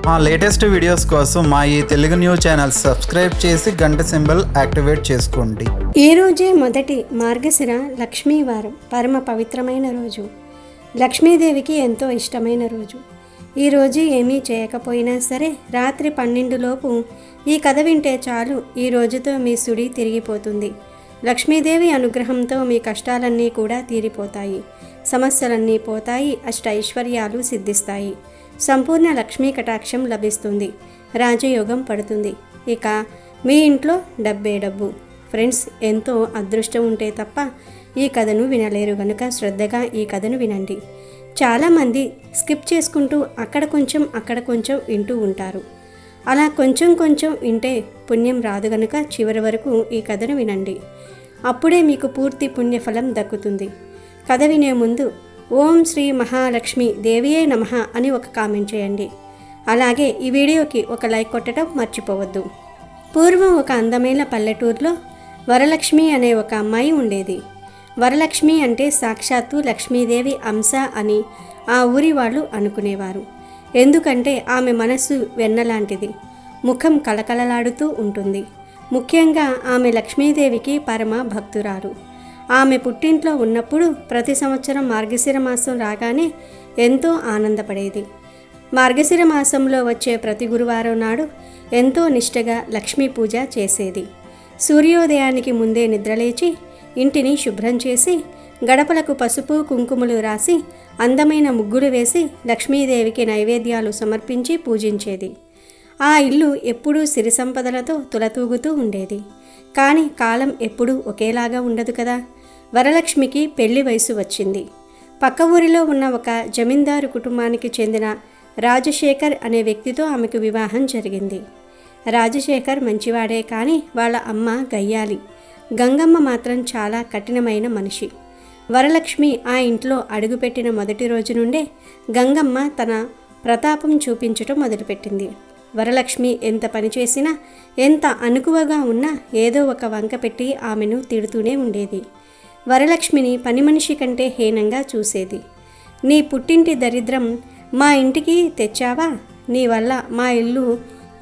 మా latest videos కోసం మా ఈ తెలుగు న్యూస్ ఛానల్ సబ్స్క్రైబ్ చేసి గంట సింబల్ యాక్టివేట్ చేసుకోండి. ఈ రోజే మొదటి మార్గశిర లక్ష్మీ వారం. పరమ పవిత్రమైన రోజు. లక్ష్మీదేవికి ఎంతో ఇష్టమైన రోజు. ఈ రోజు ఏమీ చేయకపోయినా సరే రాత్రి 12 లోపు ఈ కథ వింటే చాలు, ఈ రోజుతో మీ సుడి తిరిగిపోతుంది. లక్ష్మీదేవి అనుగ్రహంతో మీ కష్టాలన్నీ కూడా తీరిపోతాయి, సమస్యలన్నీ పోతాయి, అష్టైశ్వర్యాలు సిద్ధిస్తాయి, సంపూర్ణ లక్ష్మీ కటాక్షం లభిస్తుంది, రాజయోగం పడుతుంది. ఇక మీ ఇంట్లో డబ్బే డబ్బు. ఫ్రెండ్స్, ఎంతో అదృష్టం ఉంటే తప్ప ఈ కథను వినలేరు గనుక శ్రద్ధగా ఈ కథను వినండి. చాలామంది స్కిప్ చేసుకుంటూ అక్కడ కొంచెం వింటూ ఉంటారు. అలా కొంచెం వింటే పుణ్యం రాదు గనుక చివరి వరకు ఈ కథను వినండి. అప్పుడే మీకు పూర్తి పుణ్యఫలం దక్కుతుంది. కథ వినే ముందు ఓం శ్రీ మహాలక్ష్మి దేవియే నమః అని ఒక కామెంట్ చేయండి. అలాగే ఈ వీడియోకి ఒక లైక్ కొట్టడం మర్చిపోవద్దు. పూర్వం ఒక అందమైన పల్లెటూరులో వరలక్ష్మి అనే ఒక అమ్మాయి ఉండేది. వరలక్ష్మి అంటే సాక్షాత్తు లక్ష్మీదేవి అంశ అని ఆ ఊరి వాళ్ళు అనుకునేవారు. ఎందుకంటే ఆమె మనస్సు వెన్నలాంటిది, ముఖం కళకళలాడుతూ ఉంటుంది. ముఖ్యంగా ఆమె లక్ష్మీదేవికి పరమ భక్తురాలు. ఆమె పుట్టింట్లో ఉన్నప్పుడు ప్రతి సంవత్సరం మార్గశిర మాసం రాగానే ఎంతో ఆనందపడేది. మార్గశిర మాసంలో వచ్చే ప్రతి గురువారం నాడు ఎంతో నిష్టగా లక్ష్మీ పూజ చేసేది. సూర్యోదయానికి ముందే నిద్రలేచి ఇంటిని శుభ్రం చేసి గడపలకు పసుపు కుంకుమలు రాసి అందమైన ముగ్గులు వేసి లక్ష్మీదేవికి నైవేద్యాలు సమర్పించి పూజించేది. ఆ ఇల్లు ఎప్పుడూ సిరి సంపదలతో తులతూగుతూ ఉండేది. కానీ కాలం ఎప్పుడూ ఒకేలాగా ఉండదు కదా. వరలక్ష్మికి పెళ్లి వయసు వచ్చింది. పక్క ఊరిలో ఉన్న ఒక జమీందారు కుటుంబానికి చెందిన రాజశేఖర్ అనే వ్యక్తితో ఆమెకు వివాహం జరిగింది. రాజశేఖర్ మంచివాడే, కానీ వాళ్ళ అమ్మ గయ్యాలి. గంగమ్మ మాత్రం చాలా కఠినమైన మనిషి. వరలక్ష్మి ఆ ఇంట్లో అడుగుపెట్టిన మొదటి రోజు నుండే గంగమ్మ తన ప్రతాపం చూపించటం మొదలుపెట్టింది. వరలక్ష్మి ఎంత పని చేసినా, ఎంత అనుకువగా ఉన్నా ఏదో ఒక వంక పెట్టి ఆమెను తిడుతూనే ఉండేది. వరలక్ష్మిని పని మనిషి కంటే హీనంగా చూసేది. నీ పుట్టింటి దరిద్రం మా ఇంటికి తెచ్చావా, నీ వల్ల మా ఇల్లు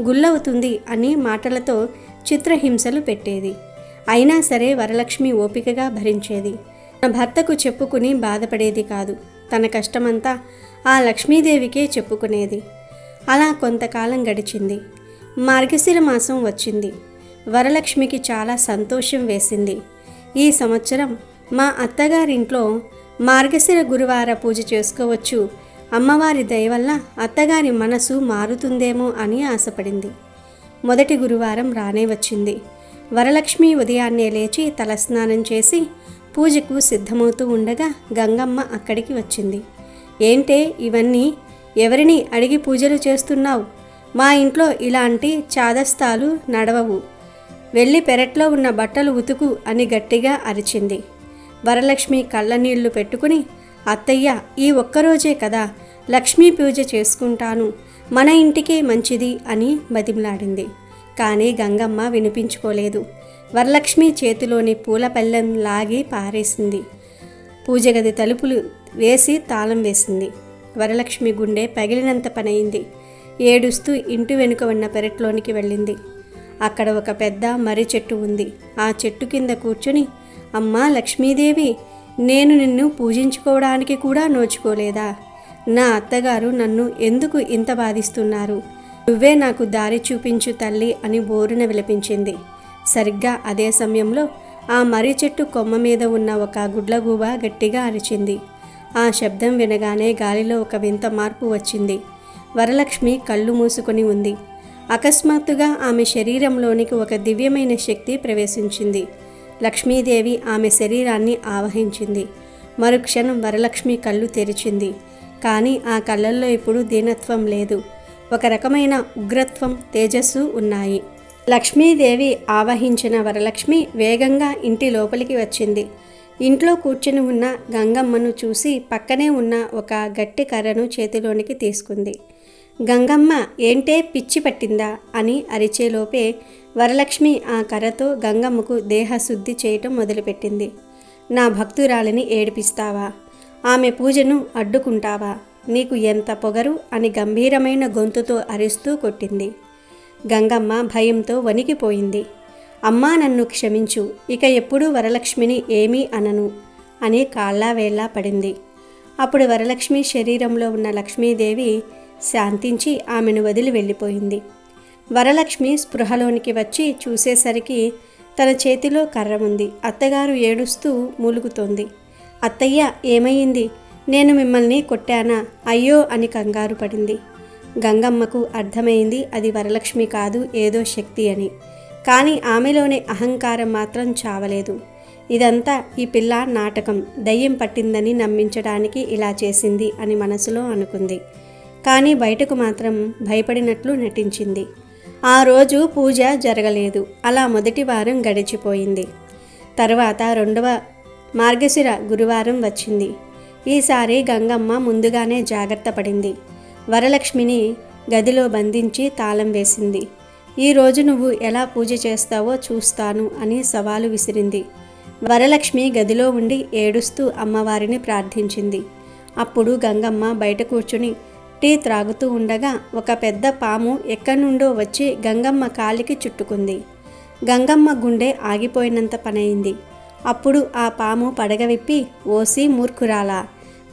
గుల్లవుతుంది అని మాటలతో చిత్రహింసలు పెట్టేది. అయినా సరే వరలక్ష్మి ఓపికగా భరించేది. తన భర్తకు చెప్పుకుని బాధపడేది కాదు. తన కష్టమంతా ఆ లక్ష్మీదేవికే చెప్పుకునేది. అలా కొంతకాలం గడిచింది. మార్గశిర మాసం వచ్చింది. వరలక్ష్మికి చాలా సంతోషం వేసింది. ఈ సంవత్సరం మా అత్తగారింట్లో మార్గశిర గురువార పూజ చేసుకోవచ్చు, అమ్మవారి దయ వల్ల అత్తగారి మనసు మారుతుందేమో అని ఆశపడింది. మొదటి గురువారం రానే వచ్చింది. వరలక్ష్మి ఉదయాన్నే లేచి తలస్నానం చేసి పూజకు సిద్ధమవుతూ ఉండగా గంగమ్మ అక్కడికి వచ్చింది. ఏంటే ఇవన్నీ, ఎవరిని అడిగి పూజలు చేస్తున్నావు? మా ఇంట్లో ఇలాంటి చాదస్తాలు నడవవు. వెళ్ళి పెరట్లో ఉన్న బట్టలు ఉతుకు అని గట్టిగా అరిచింది. వరలక్ష్మి కళ్ళనీళ్లు పెట్టుకుని, అత్తయ్య, ఈ ఒక్కరోజే కదా లక్ష్మీ పూజ చేసుకుంటాను, మన ఇంటికే మంచిది అని బతిమలాడింది. కానీ గంగమ్మ వినిపించుకోలేదు. వరలక్ష్మి చేతిలోని పూల పళ్ళెం లాగి పారేసింది. పూజగది తలుపులు వేసి తాళం వేసింది. వరలక్ష్మి గుండె పగిలినంత పనయింది. ఏడుస్తూ ఇంటి వెనుక ఉన్న పెరట్లోనికి వెళ్ళింది. అక్కడ ఒక పెద్ద మర్రి చెట్టు ఉంది. ఆ చెట్టు కింద కూర్చుని, అమ్మా లక్ష్మీదేవి, నేను నిన్ను పూజించుకోవడానికి కూడా నోచుకోలేదా? నా అత్తగారు నన్ను ఎందుకు ఇంత బాధిస్తున్నారు? నువ్వే నాకు దారి చూపించు తల్లి అని బోరున విలపించింది. సరిగ్గా అదే సమయంలో ఆ మర్రి చెట్టు కొమ్మ మీద ఉన్న ఒక గుడ్లగూబ గట్టిగా అరిచింది. ఆ శబ్దం వినగానే గాలిలో ఒక వింత మార్పు వచ్చింది. వరలక్ష్మి కళ్ళు మూసుకొని ఉంది. అకస్మాత్తుగా ఆమె శరీరంలోనికి ఒక దివ్యమైన శక్తి ప్రవేశించింది. లక్ష్మీదేవి ఆమె శరీరాన్ని ఆవహించింది. మరుక్షణం వరలక్ష్మి కళ్ళు తెరిచింది. కానీ ఆ కళ్ళల్లో ఇప్పుడు దీనత్వం లేదు, ఒక రకమైన ఉగ్రత్వం, తేజస్సు ఉన్నాయి. లక్ష్మీదేవి ఆవహించిన వరలక్ష్మి వేగంగా ఇంటి లోపలికి వచ్చింది. ఇంట్లో కూర్చుని ఉన్న గంగమ్మను చూసి పక్కనే ఉన్న ఒక గట్టి కర్రను చేతిలోనికి తీసుకుంది. గంగమ్మ, ఏంటే పిచ్చి పట్టిందా అని అరిచేలోపే వరలక్ష్మి ఆ కర్రతో గంగమ్మకు దేహశుద్ధి చేయటం మొదలుపెట్టింది. నా భక్తురాలిని ఏడిపిస్తావా? ఆమె పూజను అడ్డుకుంటావా? నీకు ఎంత పొగరు అని గంభీరమైన గొంతుతో అరుస్తూ కొట్టింది. గంగమ్మ భయంతో వణికిపోయింది. అమ్మా, నన్ను క్షమించు, ఇక ఎప్పుడూ వరలక్ష్మిని ఏమీ అనను అని కాళ్ళా వేళ్ళా పడింది. అప్పుడు వరలక్ష్మి శరీరంలో ఉన్న లక్ష్మీదేవి శాంతించి ఆమెను వదిలి వెళ్ళిపోయింది. వరలక్ష్మి స్పృహలోనికి వచ్చి చూసేసరికి తన చేతిలో కర్ర ఉంది. అత్తగారు ఏడుస్తూ మూలుగుతోంది. అత్తయ్య, ఏమయ్యింది? నేను మిమ్మల్ని కొట్టానా? అయ్యో అని కంగారు పడింది. గంగమ్మకు అర్థమైంది అది వరలక్ష్మి కాదు, ఏదో శక్తి అని. కానీ ఆమెలోని అహంకారం మాత్రం చావలేదు. ఇదంతా ఈ పిల్ల నాటకం, దయ్యం పట్టిందని నమ్మించడానికి ఇలా చేసింది అని మనసులో అనుకుంది. కానీ బయటకు మాత్రం భయపడినట్లు నటించింది. ఆ రోజు పూజ జరగలేదు. అలా మొదటి వారం గడిచిపోయింది. తర్వాత రెండవ మార్గశిర గురువారం వచ్చింది. ఈసారి గంగమ్మ ముందుగానే జాగ్రత్త పడింది. వరలక్ష్మిని గదిలో బంధించి తాళం వేసింది. ఈరోజు నువ్వు ఎలా పూజ చేస్తావో చూస్తాను అని సవాలు విసిరింది. వరలక్ష్మి గదిలో ఉండి ఏడుస్తూ అమ్మవారిని ప్రార్థించింది. అప్పుడు గంగమ్మ బయట కూర్చుని టీ త్రాగుతూ ఉండగా ఒక పెద్ద పాము ఎక్కడి నుండో వచ్చి గంగమ్మ కాలికి చుట్టుకుంది. గంగమ్మ గుండె ఆగిపోయినంత పనయింది. అప్పుడు ఆ పాము పడగ విప్పి, ఓసి మూర్ఖురాలా,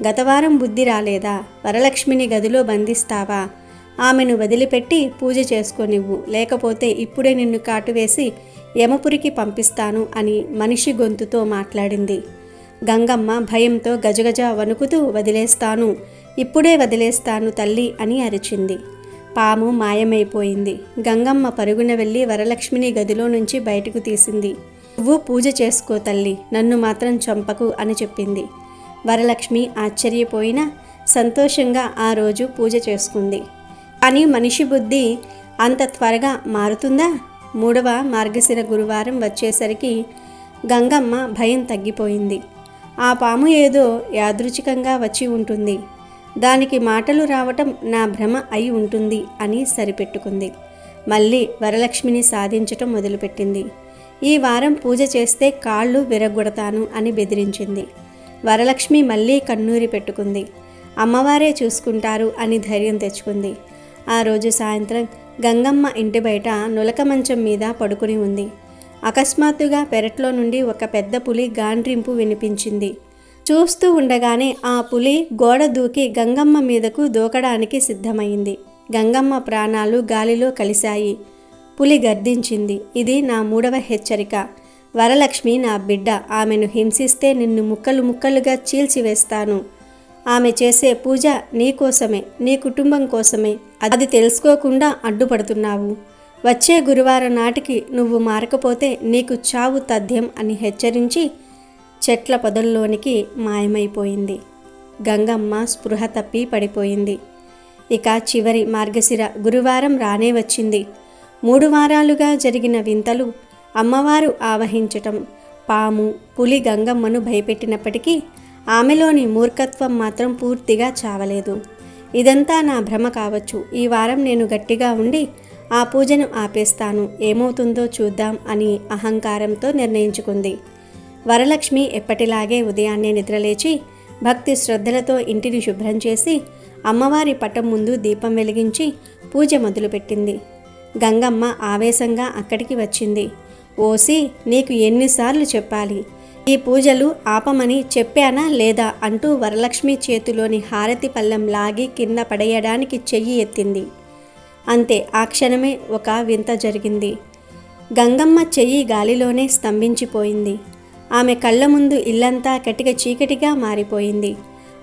గతవారం బుద్ధి రాలేదా? వరలక్ష్మిని గదిలో బంధిస్తావా? ఆమెను వదిలిపెట్టి పూజ చేసుకోనివ్వు, లేకపోతే ఇప్పుడే నిన్ను కాటువేసి యమపురికి పంపిస్తాను అని మనిషి గొంతుతో మాట్లాడింది. గంగమ్మ భయంతో గజగజ వణుకుతూ వదిలేస్తాను, ఇప్పుడే వదిలేస్తాను తల్లి అని అరిచింది. పాము మాయమైపోయింది. గంగమ్మ పరుగున వెళ్ళి వరలక్ష్మిని గదిలో నుంచి బయటకు తీసింది. నువ్వు పూజ చేసుకో తల్లి, నన్ను మాత్రం చంపకు అని చెప్పింది. వరలక్ష్మి ఆశ్చర్యపోయినా సంతోషంగా ఆ రోజు పూజ చేసుకుంది. కానీ మనిషి బుద్ధి అంత త్వరగా మారుతుందా? మూడవ మార్గశిర గురువారం వచ్చేసరికి గంగమ్మ భయం తగ్గిపోయింది. ఆ పాము ఏదో యాదృచ్ఛికంగా వచ్చి ఉంటుంది, దానికి మాటలు రావటం నా భ్రమ అయి ఉంటుంది అని సరిపెట్టుకుంది. మళ్ళీ వరలక్ష్మిని సాధించటం మొదలుపెట్టింది. ఈ వారం పూజ చేస్తే కాళ్ళు విరగొడతాను అని బెదిరించింది. వరలక్ష్మి మళ్ళీ కన్నూరి పెట్టుకుంది. అమ్మవారే చూసుకుంటారు అని ధైర్యం తెచ్చుకుంది. ఆ రోజు సాయంత్రం గంగమ్మ ఇంటి బయట నులక మంచం మీద పడుకుని ఉంది. అకస్మాత్తుగా పెరట్లో నుండి ఒక పెద్ద పులి గాండ్రింపు వినిపించింది. చూస్తూ ఉండగానే ఆ పులి గోడ దూకి గంగమ్మ మీదకు దూకడానికి సిద్ధమైంది. గంగమ్మ ప్రాణాలు గాలిలో కలిశాయి. పులి గర్జించింది. ఇది నా మూడవ హెచ్చరిక. వరలక్ష్మి నా బిడ్డ, ఆమెను హింసిస్తే నిన్ను ముక్కలు ముక్కలుగా చీల్చివేస్తాను. ఆమె చేసే పూజ నీ కోసమే, నీ కుటుంబం కోసమే. అది తెలుసుకోకుండా అడ్డుపడుతున్నావు. వచ్చే గురువారం నాటికి నువ్వు మారకపోతే నీకు చావు తథ్యం అని హెచ్చరించి చెట్ల పొదల్లోనికి మాయమైపోయింది. గంగమ్మ స్పృహ తప్పి పడిపోయింది. ఇక చివరి మార్గశిర గురువారం రానే వచ్చింది. 3 వారాలుగా జరిగిన వింతలు, అమ్మవారు ఆవహించటం, పాము, పులి గంగమ్మను భయపెట్టినప్పటికీ ఆమెలోని మూర్ఖత్వం మాత్రం పూర్తిగా చావలేదు. ఇదంతా నా భ్రమ కావచ్చు. ఈ వారం నేను గట్టిగా ఉండి ఆ పూజను ఆపేస్తాను, ఏమవుతుందో చూద్దాం అని అహంకారంతో నిర్ణయించుకుంది. వరలక్ష్మి ఎప్పటిలాగే ఉదయాన్నే నిద్రలేచి భక్తి శ్రద్ధలతో ఇంటిని శుభ్రం చేసి అమ్మవారి పటం ముందు దీపం వెలిగించి పూజ మొదలుపెట్టింది. గంగమ్మ ఆవేశంగా అక్కడికి వచ్చింది. ఓసి, నీకు ఎన్నిసార్లు చెప్పాలి? ఈ పూజలు ఆపమని చెప్పానా లేదా అంటూ వరలక్ష్మి చేతిలోని హారతి పళ్ళెం లాగి కింద పడేయడానికి చెయ్యి ఎత్తింది. అంతే, ఆ క్షణమే ఒక వింత జరిగింది. గంగమ్మ చెయ్యి గాలిలోనే స్తంభించిపోయింది. ఆమె కళ్ళ ముందు ఇల్లంతా కటిక చీకటిగా మారిపోయింది.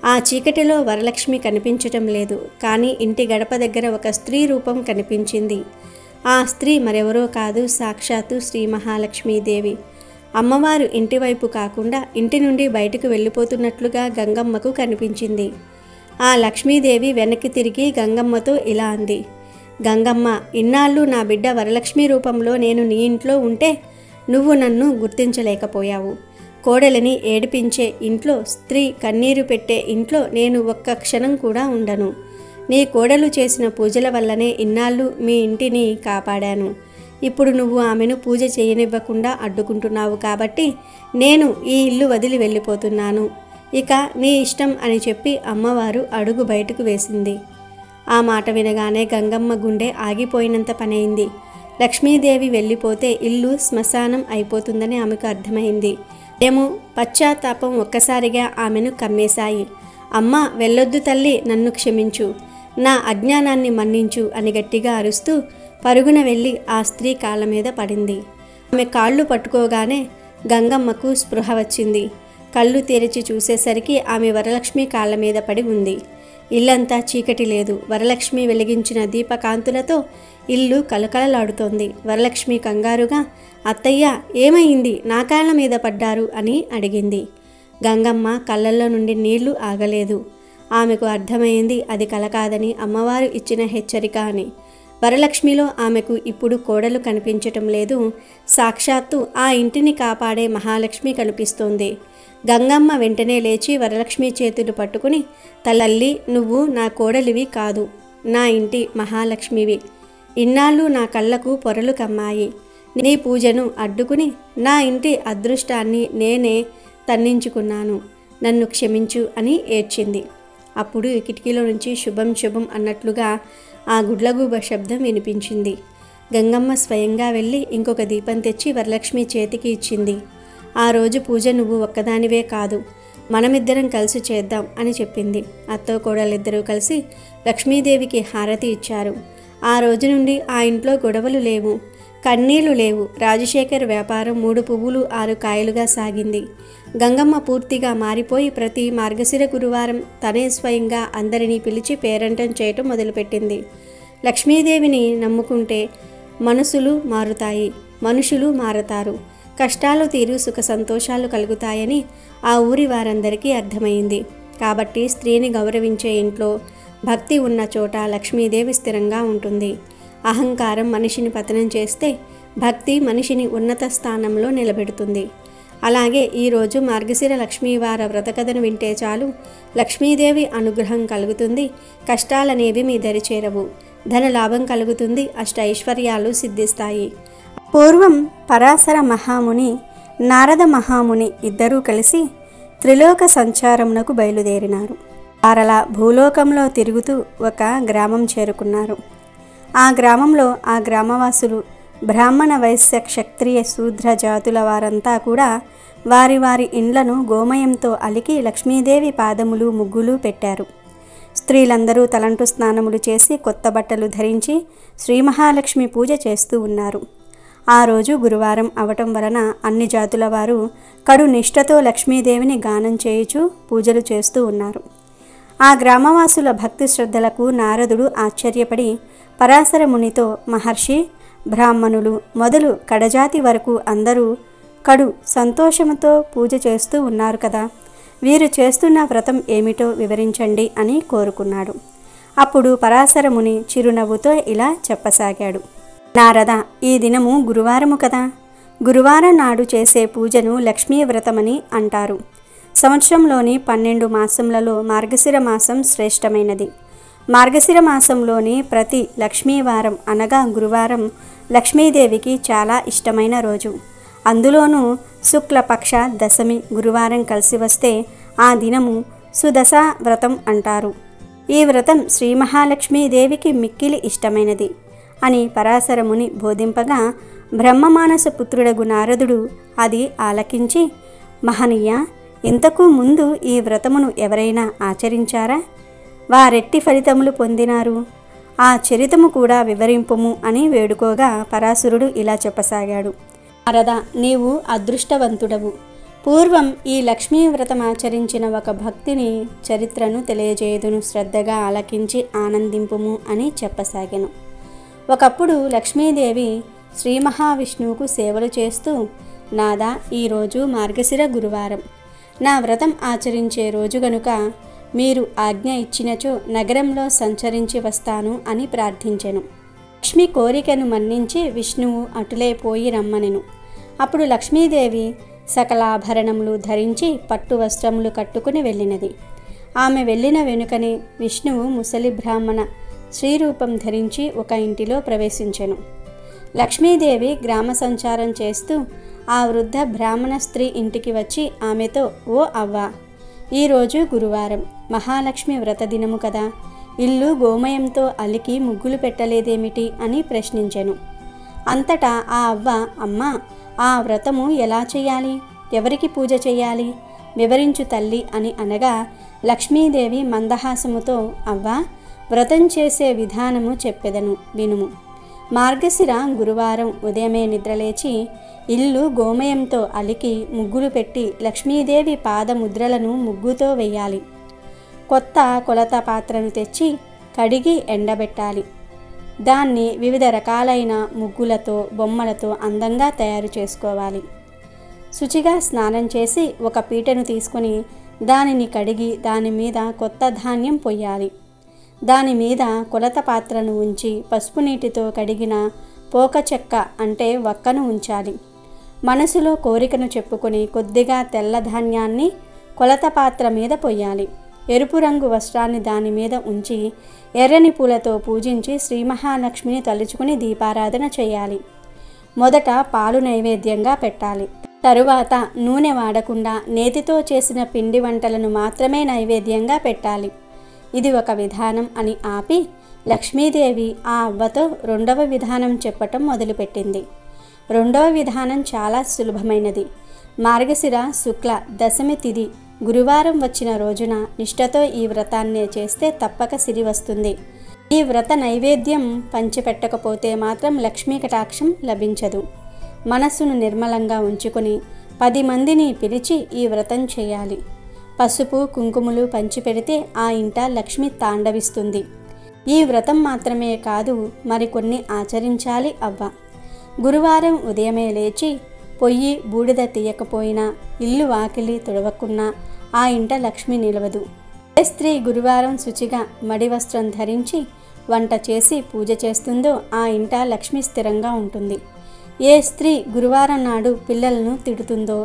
ఆ చీకటిలో వరలక్ష్మి కనిపించటం లేదు. కానీ ఇంటి గడప దగ్గర ఒక స్త్రీ రూపం కనిపించింది. ఆ స్త్రీ మరెవరో కాదు, సాక్షాత్తు శ్రీ మహాలక్ష్మీదేవి. అమ్మవారు ఇంటివైపు కాకుండా ఇంటి నుండి బయటకు వెళ్ళిపోతున్నట్లుగా గంగమ్మకు కనిపించింది. ఆ లక్ష్మీదేవి వెనక్కి తిరిగి గంగమ్మతో ఇలా అంది. గంగమ్మ, ఇన్నాళ్ళు నా బిడ్డ వరలక్ష్మి రూపంలో నేను నీ ఇంట్లో ఉంటే నువ్వు నన్ను గుర్తించలేకపోయావు. కోడలిని ఏడిపించే ఇంట్లో, స్త్రీ కన్నీరు పెట్టే ఇంట్లో నేను ఒక్క క్షణం కూడా ఉండను. నీ కోడలు చేసిన పూజల వల్లనే ఇన్నాళ్ళు మీ ఇంటిని కాపాడాను. ఇప్పుడు నువ్వు ఆమెను పూజ చేయనివ్వకుండా అడ్డుకుంటున్నావు కాబట్టి నేను ఈ ఇల్లు వదిలి వెళ్ళిపోతున్నాను. ఇక నీ ఇష్టం అని చెప్పి అమ్మవారు అడుగు బయటకు వేసింది. ఆ మాట వినగానే గంగమ్మ గుండె ఆగిపోయినంత పనైంది. లక్ష్మీదేవి వెళ్ళిపోతే ఇల్లు శ్మశానం అయిపోతుందని ఆమెకు అర్థమైంది. ఏమో పశ్చాత్తాపం ఒక్కసారిగా ఆమెను కమ్మేశాయి. అమ్మ వెళ్ళొద్దు తల్లి, నన్ను క్షమించు, నా అజ్ఞానాన్ని మన్నించు అని గట్టిగా అరుస్తూ పరుగున వెళ్ళి ఆ స్త్రీ కాళ్ళ మీద పడింది. ఆమె కాళ్ళు పట్టుకోగానే గంగమ్మకు స్పృహ వచ్చింది. కళ్ళు తెరిచి చూసేసరికి ఆమె వరలక్ష్మి కాళ్ళ మీద పడి ఉంది. ఇల్లంతా చీకటి లేదు. వరలక్ష్మి వెలిగించిన దీపకాంతులతో ఇల్లు కలకలలాడుతోంది. వరలక్ష్మి కంగారుగా, అత్తయ్య ఏమైంది, నా కాళ్ళ మీద పడ్డారు అని అడిగింది. గంగమ్మ కళ్ళల్లో నుండి నీళ్లు ఆగలేదు. ఆమెకు అర్థమైంది అది కల కాదని, అమ్మవారు ఇచ్చిన హెచ్చరిక అని. వరలక్ష్మిలో ఆమెకు ఇప్పుడు కోడలు కనిపించటం లేదు, సాక్షాత్తు ఆ ఇంటిని కాపాడే మహాలక్ష్మి కనిపిస్తోంది. గంగమ్మ వెంటనే లేచి వరలక్ష్మి చేతులు పట్టుకుని, తల్లి నువ్వు నా కోడలివి కాదు, నా ఇంటి మహాలక్ష్మివి. ఇన్నాళ్ళు నా కళ్ళకు పొరలు కమ్మాయి. నీ పూజను అడ్డుకుని నా ఇంటి అదృష్టాన్ని నేనే తన్నించుకున్నాను, నన్ను క్షమించు అని ఏడ్చింది. అప్పుడు కిటికీలో నుంచి శుభం శుభం అన్నట్లుగా ఆ గుడ్లగూబ శబ్దం వినిపించింది. గంగమ్మ స్వయంగా వెళ్ళి ఇంకొక దీపం తెచ్చి వరలక్ష్మి చేతికి ఇచ్చింది. ఆ రోజు పూజ నువ్వు ఒక్కదానివే కాదు, మనమిద్దరం కలిసి చేద్దాం అని చెప్పింది. అత్తో కోడలిద్దరూ కలిసి లక్ష్మీదేవికి హారతి ఇచ్చారు. ఆ రోజు నుండి ఆ ఇంట్లో గొడవలు లేవు, కన్నీళ్లు లేవు. రాజశేఖర్ వ్యాపారం 3 పువ్వులు 6 కాయలుగా సాగింది. గంగమ్మ పూర్తిగా మారిపోయి ప్రతి మార్గశిర గురువారం తనే స్వయంగా అందరినీ పిలిచి పేరంటం చేయటం మొదలుపెట్టింది. లక్ష్మీదేవిని నమ్ముకుంటే మనసులు మారుతాయి, మనుషులు మారతారు, కష్టాలు తీరు సుఖ సంతోషాలు కలుగుతాయని ఆ ఊరి వారందరికీ అర్థమైంది. కాబట్టి స్త్రీని గౌరవించే ఇంట్లో భక్తి ఉన్న చోట లక్ష్మీదేవి స్థిరంగా ఉంటుంది. అహంకారం మనిషిని పతనం చేస్తే భక్తి మనిషిని ఉన్నత స్థానంలో నిలబెడుతుంది. అలాగే ఈరోజు మార్గశిర లక్ష్మీవార వ్రతకథను వింటే చాలు, లక్ష్మీదేవి అనుగ్రహం కలుగుతుంది, కష్టాలనేవి మీ దరి చేరవు, ధన లాభం కలుగుతుంది, అష్టైశ్వర్యాలు సిద్ధిస్తాయి. పూర్వం పరాశర మహాముని, నారద మహాముని ఇద్దరూ కలిసి త్రిలోక సంచారమునకు బయలుదేరినారు. వారలా భూలోకంలో తిరుగుతూ ఒక గ్రామం చేరుకున్నారు. ఆ గ్రామంలో ఆ గ్రామవాసులు బ్రాహ్మణ, వైశ్య, క్షత్రియ, శూద్ర జాతుల వారంతా కూడా వారి వారి ఇండ్లను గోమయంతో అలికి లక్ష్మీదేవి పాదములు ముగ్గులు పెట్టారు. స్త్రీలందరూ తలంటు స్నానములు చేసి కొత్త బట్టలు ధరించి శ్రీ మహాలక్ష్మి పూజ చేస్తూ ఉన్నారు. ఆ రోజు గురువారం అవటం వలన అన్ని జాతుల వారు కడు నిష్ఠతో లక్ష్మీదేవిని గానం చేయుచు పూజలు చేస్తూ ఉన్నారు. ఆ గ్రామవాసుల భక్తి శ్రద్ధలకు నారదుడు ఆశ్చర్యపడి పరాశర మునితో, మహర్షి, బ్రాహ్మణులు మొదలు కడజాతి వరకు అందరూ కడు సంతోషముతో పూజ చేస్తూ ఉన్నారు కదా, వీరు చేస్తున్న వ్రతం ఏమిటో వివరించండి అని కోరుకున్నాడు. అప్పుడు పరాశర ముని చిరునవ్వుతో ఇలా చెప్పసాగాడు. నారద, ఈ దినము గురువారము కదా, గురువారం నాడు చేసే పూజను లక్ష్మీ వ్రతమని అంటారు. సంవత్సరంలోని 12 మాసములలో మార్గశిర మాసం శ్రేష్టమైనది. మార్గశిర మాసంలోని ప్రతి లక్ష్మీవారం అనగా గురువారం లక్ష్మీదేవికి చాలా ఇష్టమైన రోజు. అందులోనూ శుక్లపక్ష దశమి గురువారం కలిసి వస్తే ఆ దినము సుదశ వ్రతం అంటారు. ఈ వ్రతం శ్రీ మహాలక్ష్మీదేవికి మిక్కిలి ఇష్టమైనది అని పరాశర ముని బోధింపగా బ్రహ్మమానస పుత్రుడగు నారదుడు అది ఆలకించి, మహనీయ, ఇంతకు ముందు ఈ వ్రతమును ఎవరైనా ఆచరించారా? వారెట్టి ఫలితములు పొందినారు? ఆ చరితము కూడా వివరింపుము అని వేడుకోగా పరాశరుడు ఇలా చెప్పసాగాడు. నారద, నీవు అదృష్టవంతుడవు. పూర్వం ఈ లక్ష్మీ వ్రతం ఆచరించిన ఒక భక్తిని చరిత్రను తెలియజేయుదును, శ్రద్ధగా ఆలకించి ఆనందింపుము అని చెప్పసాగాను. ఒకప్పుడు లక్ష్మీదేవి శ్రీ మహావిష్ణువుకు సేవలు చేస్తూ, నాదా, ఈరోజు మార్గశిర గురువారం, నా వ్రతం ఆచరించే రోజు గనుక మీరు ఆజ్ఞ ఇచ్చినచో నగరంలో సంచరించి వస్తాను అని ప్రార్థించెను. లక్ష్మి కోరికను మన్నించి విష్ణువు అటులే పోయి రమ్మనెను. అప్పుడు లక్ష్మీదేవి సకలాభరణములు ధరించి పట్టు వస్త్రములు కట్టుకుని వెళ్ళినది. ఆమె వెళ్ళిన వెనుకనే విష్ణువు ముసలి బ్రాహ్మణ శ్రీరూపం ధరించి ఒక ఇంటిలో ప్రవేశించెను. లక్ష్మీదేవి గ్రామ సంచారం చేస్తూ ఆ వృద్ధ బ్రాహ్మణ స్త్రీ ఇంటికి వచ్చి ఆమెతో, ఓ అవ్వ, ఈరోజు గురువారం, మహాలక్ష్మి వ్రత దినము కదా, ఇల్లు గోమయంతో అలికి ముగ్గులు పెట్టలేదేమిటి అని ప్రశ్నించెను. అంతటా ఆ అవ్వ, అమ్మా, ఆ వ్రతము ఎలా చేయాలి, ఎవరికి పూజ చేయాలి, వివరించు తల్లి అని అనగా లక్ష్మీదేవి మందహాసముతో, అవ్వా, వ్రతం చేసే విధానము చెప్పెదను వినుము. మార్గశిర గురువారం ఉదయమే నిద్రలేచి ఇల్లు గోమయంతో అలికి ముగ్గులు పెట్టి లక్ష్మీదేవి పాదముద్రలను ముగ్గుతో వెయ్యాలి. కొత్త కొలత పాత్రను తెచ్చి కడిగి ఎండబెట్టాలి. దాన్ని వివిధ రకాలైన ముగ్గులతో బొమ్మలతో అందంగా తయారు చేసుకోవాలి. శుచిగా స్నానం చేసి ఒక పీటను తీసుకొని దానిని కడిగి దాని మీద కొత్త ధాన్యం పొయ్యాలి. దాని మీద కొలత పాత్రను ఉంచి పసుపు నీటితో కడిగిన పోక చెక్క అంటే వక్కను ఉంచాలి. మనసులో కోరికను చెప్పుకొని కొద్దిగా తెల్ల ధాన్యాన్ని కొలత పాత్ర మీద పొయ్యాలి. ఎరుపు రంగు వస్త్రాన్ని దాని మీద ఉంచి ఎర్రని పూలతో పూజించి శ్రీ మహాలక్ష్మిని తలుచుకుని దీపారాధన చేయాలి. మొదట పాలు నైవేద్యంగా పెట్టాలి. తరువాత నూనె వాడకుండా నేతితో చేసిన పిండి వంటలను మాత్రమే నైవేద్యంగా పెట్టాలి. ఇది ఒక విధానం అని ఆపి లక్ష్మీదేవి ఆ అవ్వతో రెండవ విధానం చెప్పటం మొదలుపెట్టింది. రెండవ విధానం చాలా సులభమైనది. మార్గశిర శుక్ల దశమి తిథి గురువారం వచ్చిన రోజున నిష్ఠతో ఈ వ్రతాన్నే చేస్తే తప్పక సిరి వస్తుంది. ఈ వ్రత నైవేద్యం పంచిపెట్టకపోతే మాత్రం లక్ష్మీ కటాక్షం లభించదు. మనస్సును నిర్మలంగా ఉంచుకొని 10 మందిని పిలిచి ఈ వ్రతం చేయాలి. పసుపు కుంకుమలు పంచిపెడితే ఆ ఇంట లక్ష్మి తాండవిస్తుంది. ఈ వ్రతం మాత్రమే కాదు, మరికొన్ని ఆచరించాలి అవ్వ. గురువారం ఉదయమే లేచి పొయ్యి బూడిద తీయకపోయినా, ఇల్లు వాకిలి తుడవకున్నా ఆ ఇంట లక్ష్మి నిలవదు. ఏ స్త్రీ గురువారం శుచిగా మడి వస్త్రం ధరించి వంట చేసి పూజ చేస్తుందో ఆ ఇంట లక్ష్మి స్థిరంగా ఉంటుంది. ఏ స్త్రీ గురువారం నాడు పిల్లలను తిడుతుందో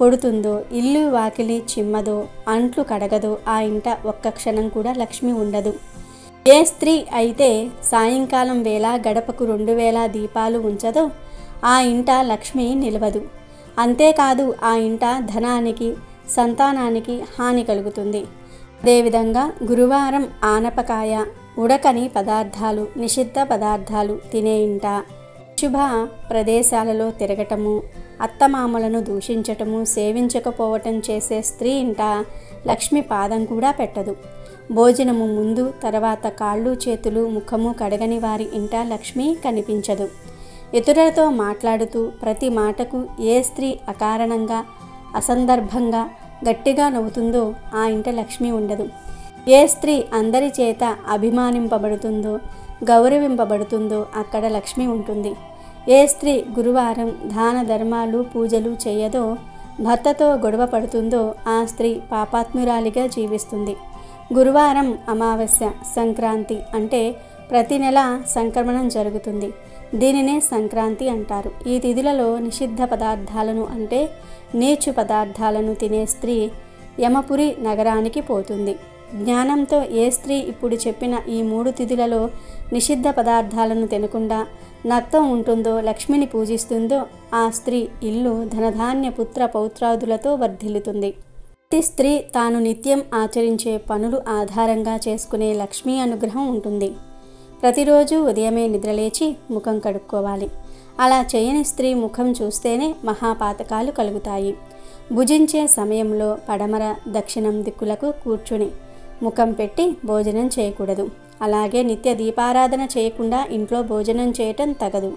కొడుతుందో, ఇల్లు వాకిలి చిమ్మదో, అంట్లు కడగదో ఆ ఇంట ఒక్క క్షణం కూడా లక్ష్మి ఉండదు. ఏ స్త్రీ అయితే సాయంకాలం వేళ గడపకు 2000 దీపాలు ఉంచదో ఆ ఇంట లక్ష్మి నిలవదు. అంతేకాదు ఆ ఇంట ధనానికి సంతానానికి హాని కలుగుతుంది. అదేవిధంగా గురువారం ఆనపకాయ, ఉడకని పదార్థాలు, నిషిద్ధ పదార్థాలు తినే ఇంట, శుభ ప్రదేశాలలో తిరగటము, అత్తమామలను దూషించటము, సేవించకపోవటం చేసే స్త్రీ ఇంట లక్ష్మి పాదం కూడా పెట్టదు. భోజనము ముందు తర్వాత కాళ్ళు చేతులు ముఖము కడగని వారి ఇంట లక్ష్మి కనిపించదు. ఇతరులతో మాట్లాడుతూ ప్రతి మాటకు ఏ స్త్రీ అకారణంగా అసందర్భంగా గట్టిగా నవ్వుతుందో ఆ ఇంట లక్ష్మి ఉండదు. ఏ స్త్రీ అందరి చేత అభిమానింపబడుతుందో గౌరవింపబడుతుందో అక్కడ లక్ష్మి ఉంటుంది. ఏ స్త్రీ గురువారం దాన ధర్మాలు పూజలు చేయదో భర్తతో గొడవ పడుతుందో ఆ స్త్రీ పాపాత్మురాలిగా జీవిస్తుంది. గురువారం అమావాస్య సంక్రాంతి అంటే ప్రతి నెల సంక్రమణం జరుగుతుంది. దీనినే సంక్రాంతి అంటారు. ఈ తిథులలో నిషిద్ధ పదార్థాలను అంటే నీచు పదార్థాలను తినే స్త్రీ యమపురి నగరానికి పోతుంది. జ్ఞానంతో ఏ స్త్రీ ఇప్పుడు చెప్పిన ఈ 3 తిథులలో నిషిద్ధ పదార్థాలను తినకుండా నక్తం ఉంటుందో, లక్ష్మిని పూజిస్తుందో ఆ స్త్రీ ఇల్లు ధనధాన్య పుత్ర పౌత్రాదులతో వర్ధిల్లుతుంది. ప్రతి స్త్రీ తాను నిత్యం ఆచరించే పనులు ఆధారంగా చేసుకునే లక్ష్మీ అనుగ్రహం ఉంటుంది. ప్రతిరోజు ఉదయమే నిద్రలేచి ముఖం కడుక్కోవాలి. అలా చేయని స్త్రీ ముఖం చూస్తేనే మహాపాతకాలు కలుగుతాయి. భుజించే సమయంలో పడమర దక్షిణం దిక్కులకు కూర్చుని ముఖం పెట్టి భోజనం చేయకూడదు. అలాగే నిత్య దీపారాధన చేయకుండా ఇంట్లో భోజనం చేయటం తగదు.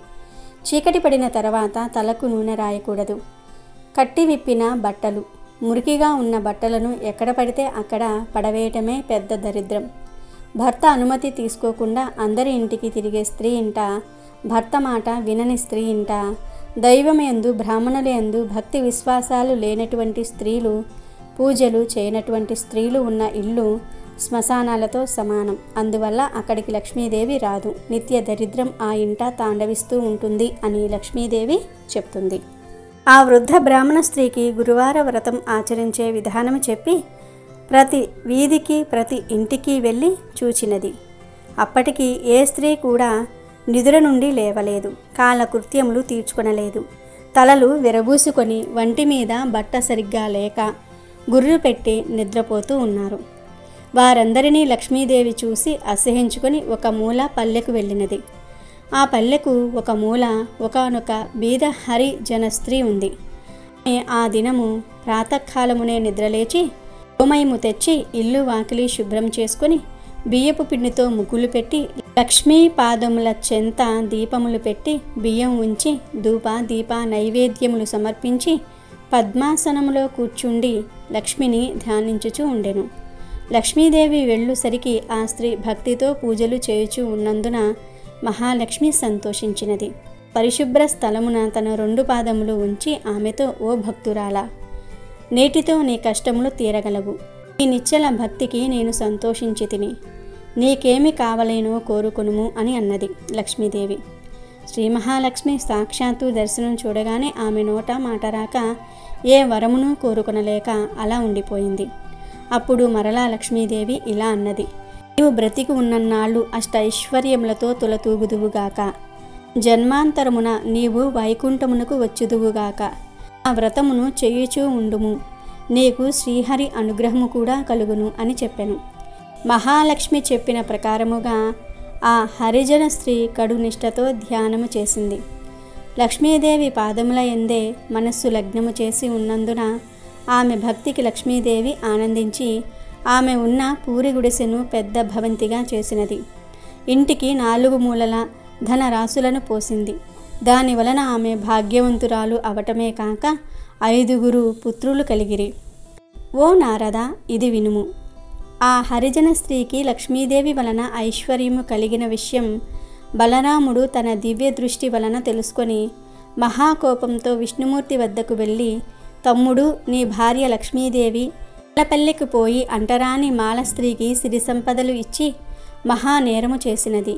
చీకటి పడిన తర్వాత తలకు నూనె రాయకూడదు. కట్టి విప్పిన బట్టలు, మురికిగా ఉన్న బట్టలను ఎక్కడ పడితే అక్కడ పడవేయటమే పెద్ద దరిద్రం. భర్త అనుమతి తీసుకోకుండా అందరి ఇంటికి తిరిగే స్త్రీ ఇంట, భర్త మాట వినని స్త్రీ ఇంట, దైవమయందు బ్రాహ్మణులందు భక్తి విశ్వాసాలు లేనటువంటి స్త్రీలు, పూజలు చేయనటువంటి స్త్రీలు ఉన్న ఇల్లు శ్మశానాలతో సమానం. అందువల్ల అక్కడికి లక్ష్మీదేవి రాదు. నిత్య దరిద్రం ఆ ఇంట తాండవిస్తూ ఉంటుంది అని లక్ష్మీదేవి చెప్తుంది. ఆ వృద్ధ బ్రాహ్మణ స్త్రీకి గురువార వ్రతం ఆచరించే విధానం చెప్పి ప్రతి వీధికి ప్రతి ఇంటికి వెళ్ళి చూచినది. అప్పటికి ఏ స్త్రీ కూడా నిద్ర నుండి లేవలేదు. కాలకృత్యములు తీర్చుకొనలేదు. తలలు విరబూసుకొని వంటి మీద బట్ట సరిగ్గా లేక గుర్రు పెట్టి నిద్రపోతూ ఉన్నారు. వారందరినీ లక్ష్మీదేవి చూసి అసహించుకొని ఒక మూల పల్లెకు వెళ్ళినది. ఆ పల్లెకు ఒక మూల ఒకానొక బీద హరిజన స్త్రీ ఉంది. ఆమె ఆ దినము ప్రాతకాలమునే నిద్రలేచి గోమయము తెచ్చి ఇల్లు వాకిలి శుభ్రం చేసుకొని బియ్యపు పిండితో ముగ్గులు పెట్టి లక్ష్మీ పాదముల చెంత దీపములు పెట్టి బియ్యం ఉంచి ధూప దీప నైవేద్యములు సమర్పించి పద్మాసనములో కూర్చుండి లక్ష్మిని ధ్యానించుచూ ఉండెను. లక్ష్మీదేవి వెళ్ళుసరికి ఆ స్త్రీ భక్తితో పూజలు చేయుచూ ఉన్నందున మహాలక్ష్మి సంతోషించినది. పరిశుభ్ర స్థలమున తన 2 పాదములు ఉంచి ఆమెతో, ఓ భక్తురాలా, నేటితో నీ కష్టములు తీరగలవు. నీ నిశ్చల భక్తికి నేను సంతోషించి తిని, నీకేమి కావలేనో కోరుకొనుము అని అన్నది లక్ష్మీదేవి. శ్రీ మహాలక్ష్మి సాక్షాత్తు దర్శనం చూడగానే ఆమె నోట మాట రాక ఏ వరమును కోరుకొనలేక అలా ఉండిపోయింది. అప్పుడు మరలా లక్ష్మీదేవి ఇలా అన్నది, నీవు బ్రతికి ఉన్నన్నాళ్ళు అష్టైశ్వర్యములతో తులతూగుదువుగాక. జన్మాంతరమున నీవు వైకుంఠమునకు వచ్చుదువుగాక. ఆ వ్రతమును చేయుచూ ఉండుము. నీకు శ్రీహరి అనుగ్రహము కూడా కలుగును అని చెప్పెను. మహాలక్ష్మి చెప్పిన ప్రకారముగా ఆ హరిజన స్త్రీ కడు నిష్టతో ధ్యానము చేసింది. లక్ష్మీదేవి పాదముల ఎందే మనస్సు లగ్నము చేసి ఉన్నందున ఆమె భక్తికి లక్ష్మీదేవి ఆనందించి ఆమె ఉన్న పూరి గుడిసెను పెద్ద భవంతిగా చేసినది. ఇంటికి 4 మూలల ధనరాశులను పోసింది. దాని వలన ఆమె భాగ్యవంతురాలు అవటమే కాక 5 పుత్రులు కలిగిరి. ఓ నారద, ఇది వినుము. ఆ హరిజన స్త్రీకి లక్ష్మీదేవి వలన ఐశ్వర్యము కలిగిన విషయం బలరాముడు తన దివ్య దృష్టి వలన తెలుసుకొని మహాకోపంతో విష్ణుమూర్తి వద్దకు వెళ్ళి, తమ్ముడు, నీ భార్య లక్ష్మీదేవి పల్లెకి పోయి అంటరాని మాల స్త్రీకి సిరి సంపదలు ఇచ్చి మహానేరము చేసినది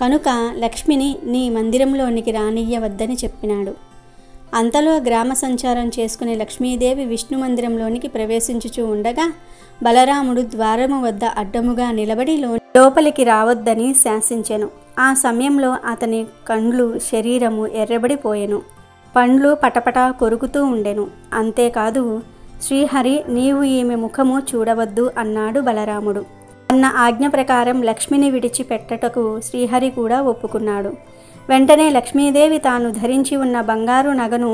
కనుక లక్ష్మిని నీ మందిరంలోనికి రానియ్యవద్దని చెప్పినాడు. అంతలో గ్రామ సంచారం చేసుకునే లక్ష్మీదేవి విష్ణు మందిరంలోనికి ప్రవేశించుచూ ఉండగా బలరాముడు ద్వారము వద్ద అడ్డముగా నిలబడి లోపలికి రావద్దని శాసించెను. ఆ సమయంలో అతని కండ్లు శరీరము ఎర్రబడిపోయెను. పండ్లు పటపట కొరుకుతూ ఉండెను. అంతేకాదు, శ్రీహరి, నీవు ఈమె ముఖము చూడవద్దు అన్నాడు బలరాముడు. అన్న ఆజ్ఞ ప్రకారం లక్ష్మిని విడిచిపెట్టటకు శ్రీహరి కూడా ఒప్పుకున్నాడు. వెంటనే లక్ష్మీదేవి తాను ధరించి ఉన్న బంగారు నగను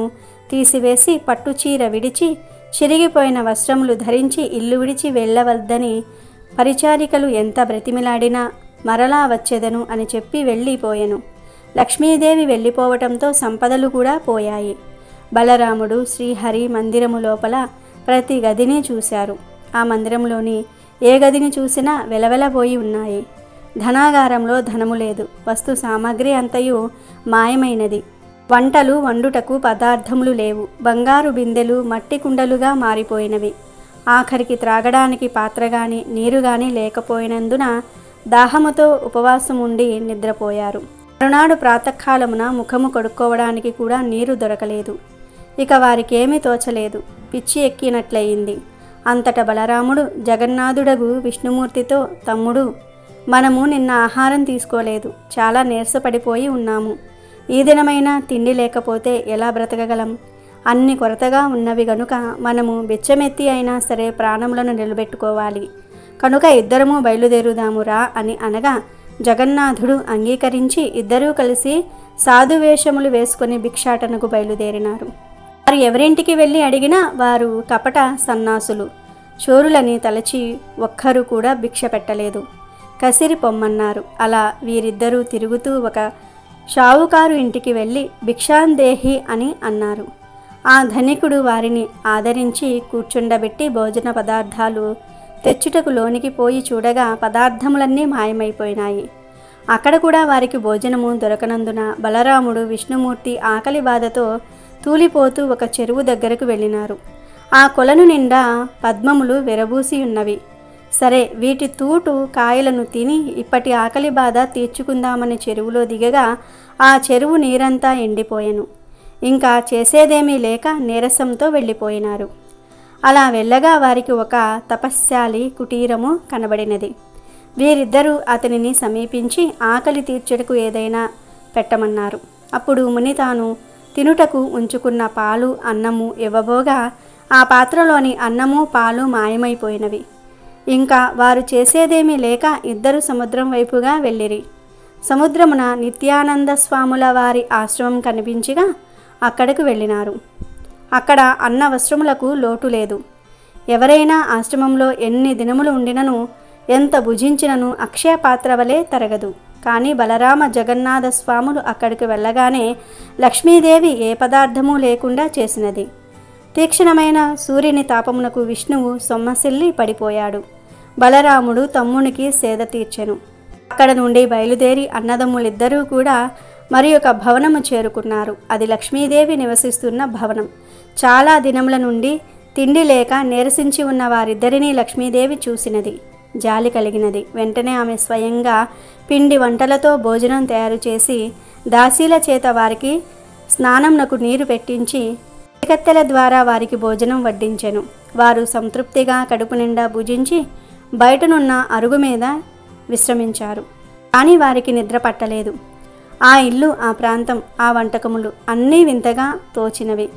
తీసివేసి పట్టుచీర విడిచి చిరిగిపోయిన వస్త్రములు ధరించి ఇల్లు విడిచి వెళ్ళవద్దని పరిచారికలు ఎంత బ్రతిమిలాడినా మరలా వచ్చేదను అని చెప్పి వెళ్ళిపోయెను. లక్ష్మీదేవి వెళ్ళిపోవటంతో సంపదలు కూడా పోయాయి. బలరాముడు శ్రీహరి మందిరము లోపల ప్రతి గదిని చూశారు. ఆ మందిరంలోని ఏ గదిని చూసినా వెలవెలబోయి ఉన్నాయి. ధనాగారంలో ధనము లేదు. వస్తు సామాగ్రి అంతయు మాయమైనది. వంటలు వండుటకు పదార్థములు లేవు. బంగారు బిందెలు మట్టి కుండలుగా మారిపోయినవి. ఆఖరికి త్రాగడానికి పాత్ర గాని నీరు గాని లేకపోయినందున దాహముతో ఉపవాసం ఉండి నిద్రపోయారు. మరునాడు ప్రాతకాలమున ముఖము కడుక్కోవడానికి కూడా నీరు దొరకలేదు. ఇక వారికేమీ తోచలేదు. పిచ్చి ఎక్కినట్లయింది. అంతట బలరాముడు జగన్నాథుడగు విష్ణుమూర్తితో, తమ్ముడు, మనము నిన్న ఆహారం తీసుకోలేదు. చాలా నీరసపడిపోయి ఉన్నాము. ఈ దినమైనా తిండి లేకపోతే ఎలా బ్రతకగలం? అన్ని కొరతగా ఉన్నవి గనుక మనము బిచ్చమెత్తి అయినా సరే ప్రాణములను నిలబెట్టుకోవాలి. కనుక ఇద్దరము బయలుదేరుదామురా అని అనగా జగన్నాథుడు అంగీకరించి ఇద్దరూ కలిసి సాధువేషములు వేసుకొని భిక్షాటనకు బయలుదేరినారు. వారు ఎవరింటికి వెళ్ళి అడిగినా వారు కపట సన్నాసులు, చోరులని తలచి ఒక్కరు కూడా భిక్ష పెట్టలేదు. కసిరి పొమ్మన్నారు. అలా వీరిద్దరూ తిరుగుతూ ఒక షావుకారు ఇంటికి వెళ్ళి భిక్షాందేహి అని అన్నారు. ఆ ధనికుడు వారిని ఆదరించి కూర్చుండబెట్టి భోజన పదార్థాలు తెచ్చుటకు లోనికి పోయి చూడగా పదార్థములన్నీ మాయమైపోయినాయి. అక్కడ కూడా వారికి భోజనము దొరకనందున బలరాముడు విష్ణుమూర్తి ఆకలి బాధతో తూలిపోతూ ఒక చెరువు దగ్గరకు వెళ్ళినారు. ఆ కొలను నిండా పద్మములు విరబూసి ఉన్నవి. సరే, వీటి తూటు కాయలను తిని ఇప్పటి ఆకలి బాధ తీర్చుకుందామని చెరువులో దిగగా ఆ చెరువు నీరంతా ఎండిపోయెను. ఇంకా చేసేదేమీ లేక నీరసంతో వెళ్ళిపోయినారు. అలా వెళ్ళగా వారికి ఒక తపశ్శాలి కుటీరము కనబడినది. వీరిద్దరూ అతనిని సమీపించి ఆకలి తీర్చుటకు ఏదైనా పెట్టమన్నారు. అప్పుడు ముని తాను తినుటకు ఉంచుకున్న పాలు అన్నము ఇవ్వబోగా ఆ పాత్రలోని అన్నము పాలు మాయమైపోయినవి. ఇంకా వారు చేసేదేమీ లేక ఇద్దరు సముద్రం వైపుగా వెళ్ళిరి. సముద్రమున నిత్యానంద స్వాముల వారి ఆశ్రమం కనిపించగా అక్కడకు వెళ్ళినారు. అక్కడ అన్న వస్త్రములకు లోటు లేదు. ఎవరైనా ఆశ్రమంలో ఎన్ని దినములు ఉండినను ఎంత భుజించినను అక్షయ పాత్ర వలె తరగదు. కానీ బలరామ జగన్నాథ స్వాములు అక్కడికి వెళ్ళగానే లక్ష్మీదేవి ఏ పదార్థము లేకుండా చేసినది. తీక్షణమైన సూర్యుని తాపమునకు విష్ణువు సొమ్మసిల్లి పడిపోయాడు. బలరాముడు తమ్మునికి సేద తీర్చెను. అక్కడ నుండి బయలుదేరి అన్నదమ్ములిద్దరూ కూడా మరి ఒక భవనము చేరుకున్నారు. అది లక్ష్మీదేవి నివసిస్తున్న భవనం. చాలా దినముల నుండి తిండి లేక నీరసించి ఉన్న వారిద్దరినీ లక్ష్మీదేవి చూసినది. జాలి కలిగినది. వెంటనే ఆమె స్వయంగా పిండి వంటలతో భోజనం తయారు చేసి దాసీల చేత వారికి స్నానంనకు నీరు పెట్టించి కత్తెల ద్వారా వారికి భోజనం వడ్డించెను. వారు సంతృప్తిగా కడుపు నిండా భుజించి బయటనున్న అరుగు మీద విశ్రమించారు. కానీ వారికి నిద్ర పట్టలేదు. ఆ ఇల్లు, ఆ ప్రాంతం, ఆ వంటకములు అన్నీ వింతగా తోచినవి.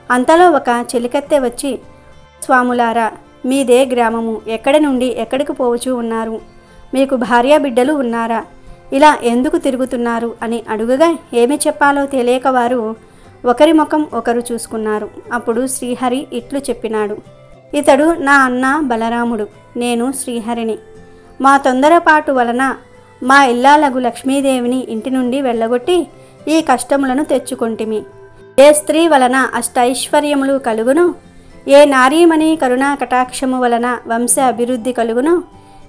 అంతలో ఒక చెలికత్తె వచ్చి, స్వాములారా, మీదే గ్రామము, ఎక్కడి నుండి ఎక్కడికి పోవచ్చు ఉన్నారు? మీకు భార్య బిడ్డలు ఉన్నారా? ఇలా ఎందుకు తిరుగుతున్నారు అని అడుగగా ఏమి చెప్పాలో తెలియక వారు ఒకరి ముఖం ఒకరు చూసుకున్నారు. అప్పుడు శ్రీహరి ఇట్లు చెప్పినాడు, ఇతడు నా అన్న బలరాముడు, నేను శ్రీహరిని. మా తొందరపాటు వలన మా ఇల్లాలగు లక్ష్మీదేవిని ఇంటి నుండి వెళ్ళగొట్టి ఈ కష్టములను తెచ్చుకొంటిమి. ఏ స్త్రీ వలన అష్టైశ్వర్యములు కలుగును, ఏ నారీమణి కరుణా కటాక్షము వలన వంశ అభివృద్ధి కలుగును,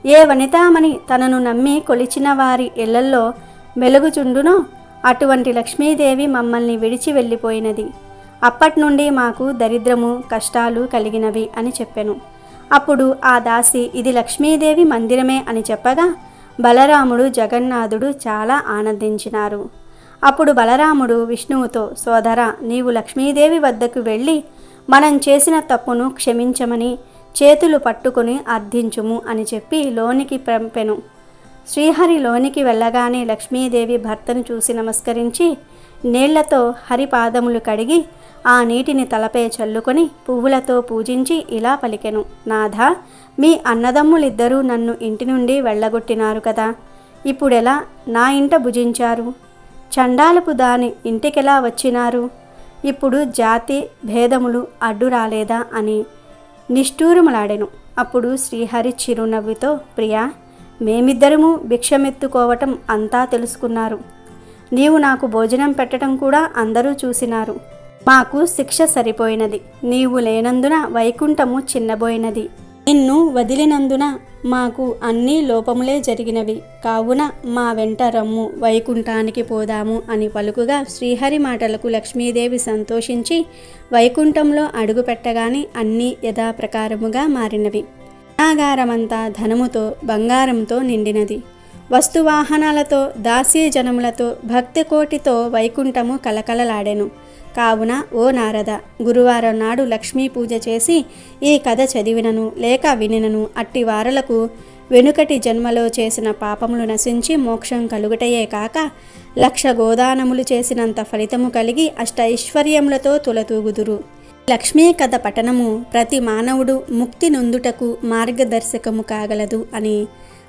ఏ వనితామణి తనను నమ్మి కొలిచిన వారి ఇళ్లల్లో మెలుగుచుండునో అటువంటి లక్ష్మీదేవి మమ్మల్ని విడిచి వెళ్ళిపోయినది. అప్పటి నుండి మాకు దరిద్రము కష్టాలు కలిగినవి అని చెప్పెను. అప్పుడు ఆ దాసి ఇది లక్ష్మీదేవి మందిరమే అని చెప్పగా బలరాముడు జగన్నాథుడు చాలా ఆనందించినారు. అప్పుడు బలరాముడు విష్ణువుతో, సోదరా, నీవు లక్ష్మీదేవి వద్దకు వెళ్ళి మనం చేసిన తప్పును క్షమించమని చేతులు పట్టుకుని అర్థించుము అని చెప్పి లోనికి పంపెను. శ్రీహరి లోనికి వెళ్ళగానే లక్ష్మీదేవి భర్తను చూసి నమస్కరించి నీళ్లతో హరిపాదములు కడిగి ఆ నీటిని తలపై చల్లుకొని పువ్వులతో పూజించి ఇలా పలికెను, నాథా, మీ అన్నదమ్ములిద్దరూ నన్ను ఇంటి నుండి వెళ్ళగొట్టినారు కదా, ఇప్పుడెలా నా ఇంట భుజించారు? చండాలపు దాని ఇంటికెలా వచ్చినారు? ఇప్పుడు జాతి భేదములు అడ్డు రాలేదా అని నిష్ఠూరములాడెను. అప్పుడు శ్రీహరి చిరునవ్వుతో, ప్రియా, మేమిద్దరము భిక్షమెత్తుకోవటం అంతా తెలుసుకున్నారు. నీవు నాకు భోజనం పెట్టడం కూడా అందరూ చూసినారు. మాకు శిక్ష సరిపోయినది. నీవు లేనందున వైకుంఠము చిన్నబోయినది. నిన్ను వదిలినందున మాకు అన్ని లోపములే జరిగినవి. కావున మా వెంట రమ్ము, వైకుంఠానికి పోదాము అని పలుకుగా శ్రీహరి మాటలకు లక్ష్మీదేవి సంతోషించి వైకుంఠంలో అడుగుపెట్టగానే అన్నీ యథాప్రకారముగా మారినవి. నాగారమంతా ధనముతో బంగారంతో నిండినది. వస్తువాహనాలతో దాసీ జనములతో భక్తి కోటితో వైకుంఠము కలకలలాడెను. కావున ఓ నారద, గురువారం నాడు లక్ష్మీ పూజ చేసి ఈ కథ చదివినను లేక వినినను అట్టి వారలకు వెనుకటి జన్మలో చేసిన పాపములు నశించి మోక్షం కలుగుటయే కాక 1,00,000 గోదానములు చేసినంత ఫలితము కలిగి అష్టైశ్వర్యములతో తులతూగుదురు. లక్ష్మీ కథ పఠనము ప్రతి మానవుడు ముక్తి నొందుటకు మార్గదర్శకము కాగలదు అని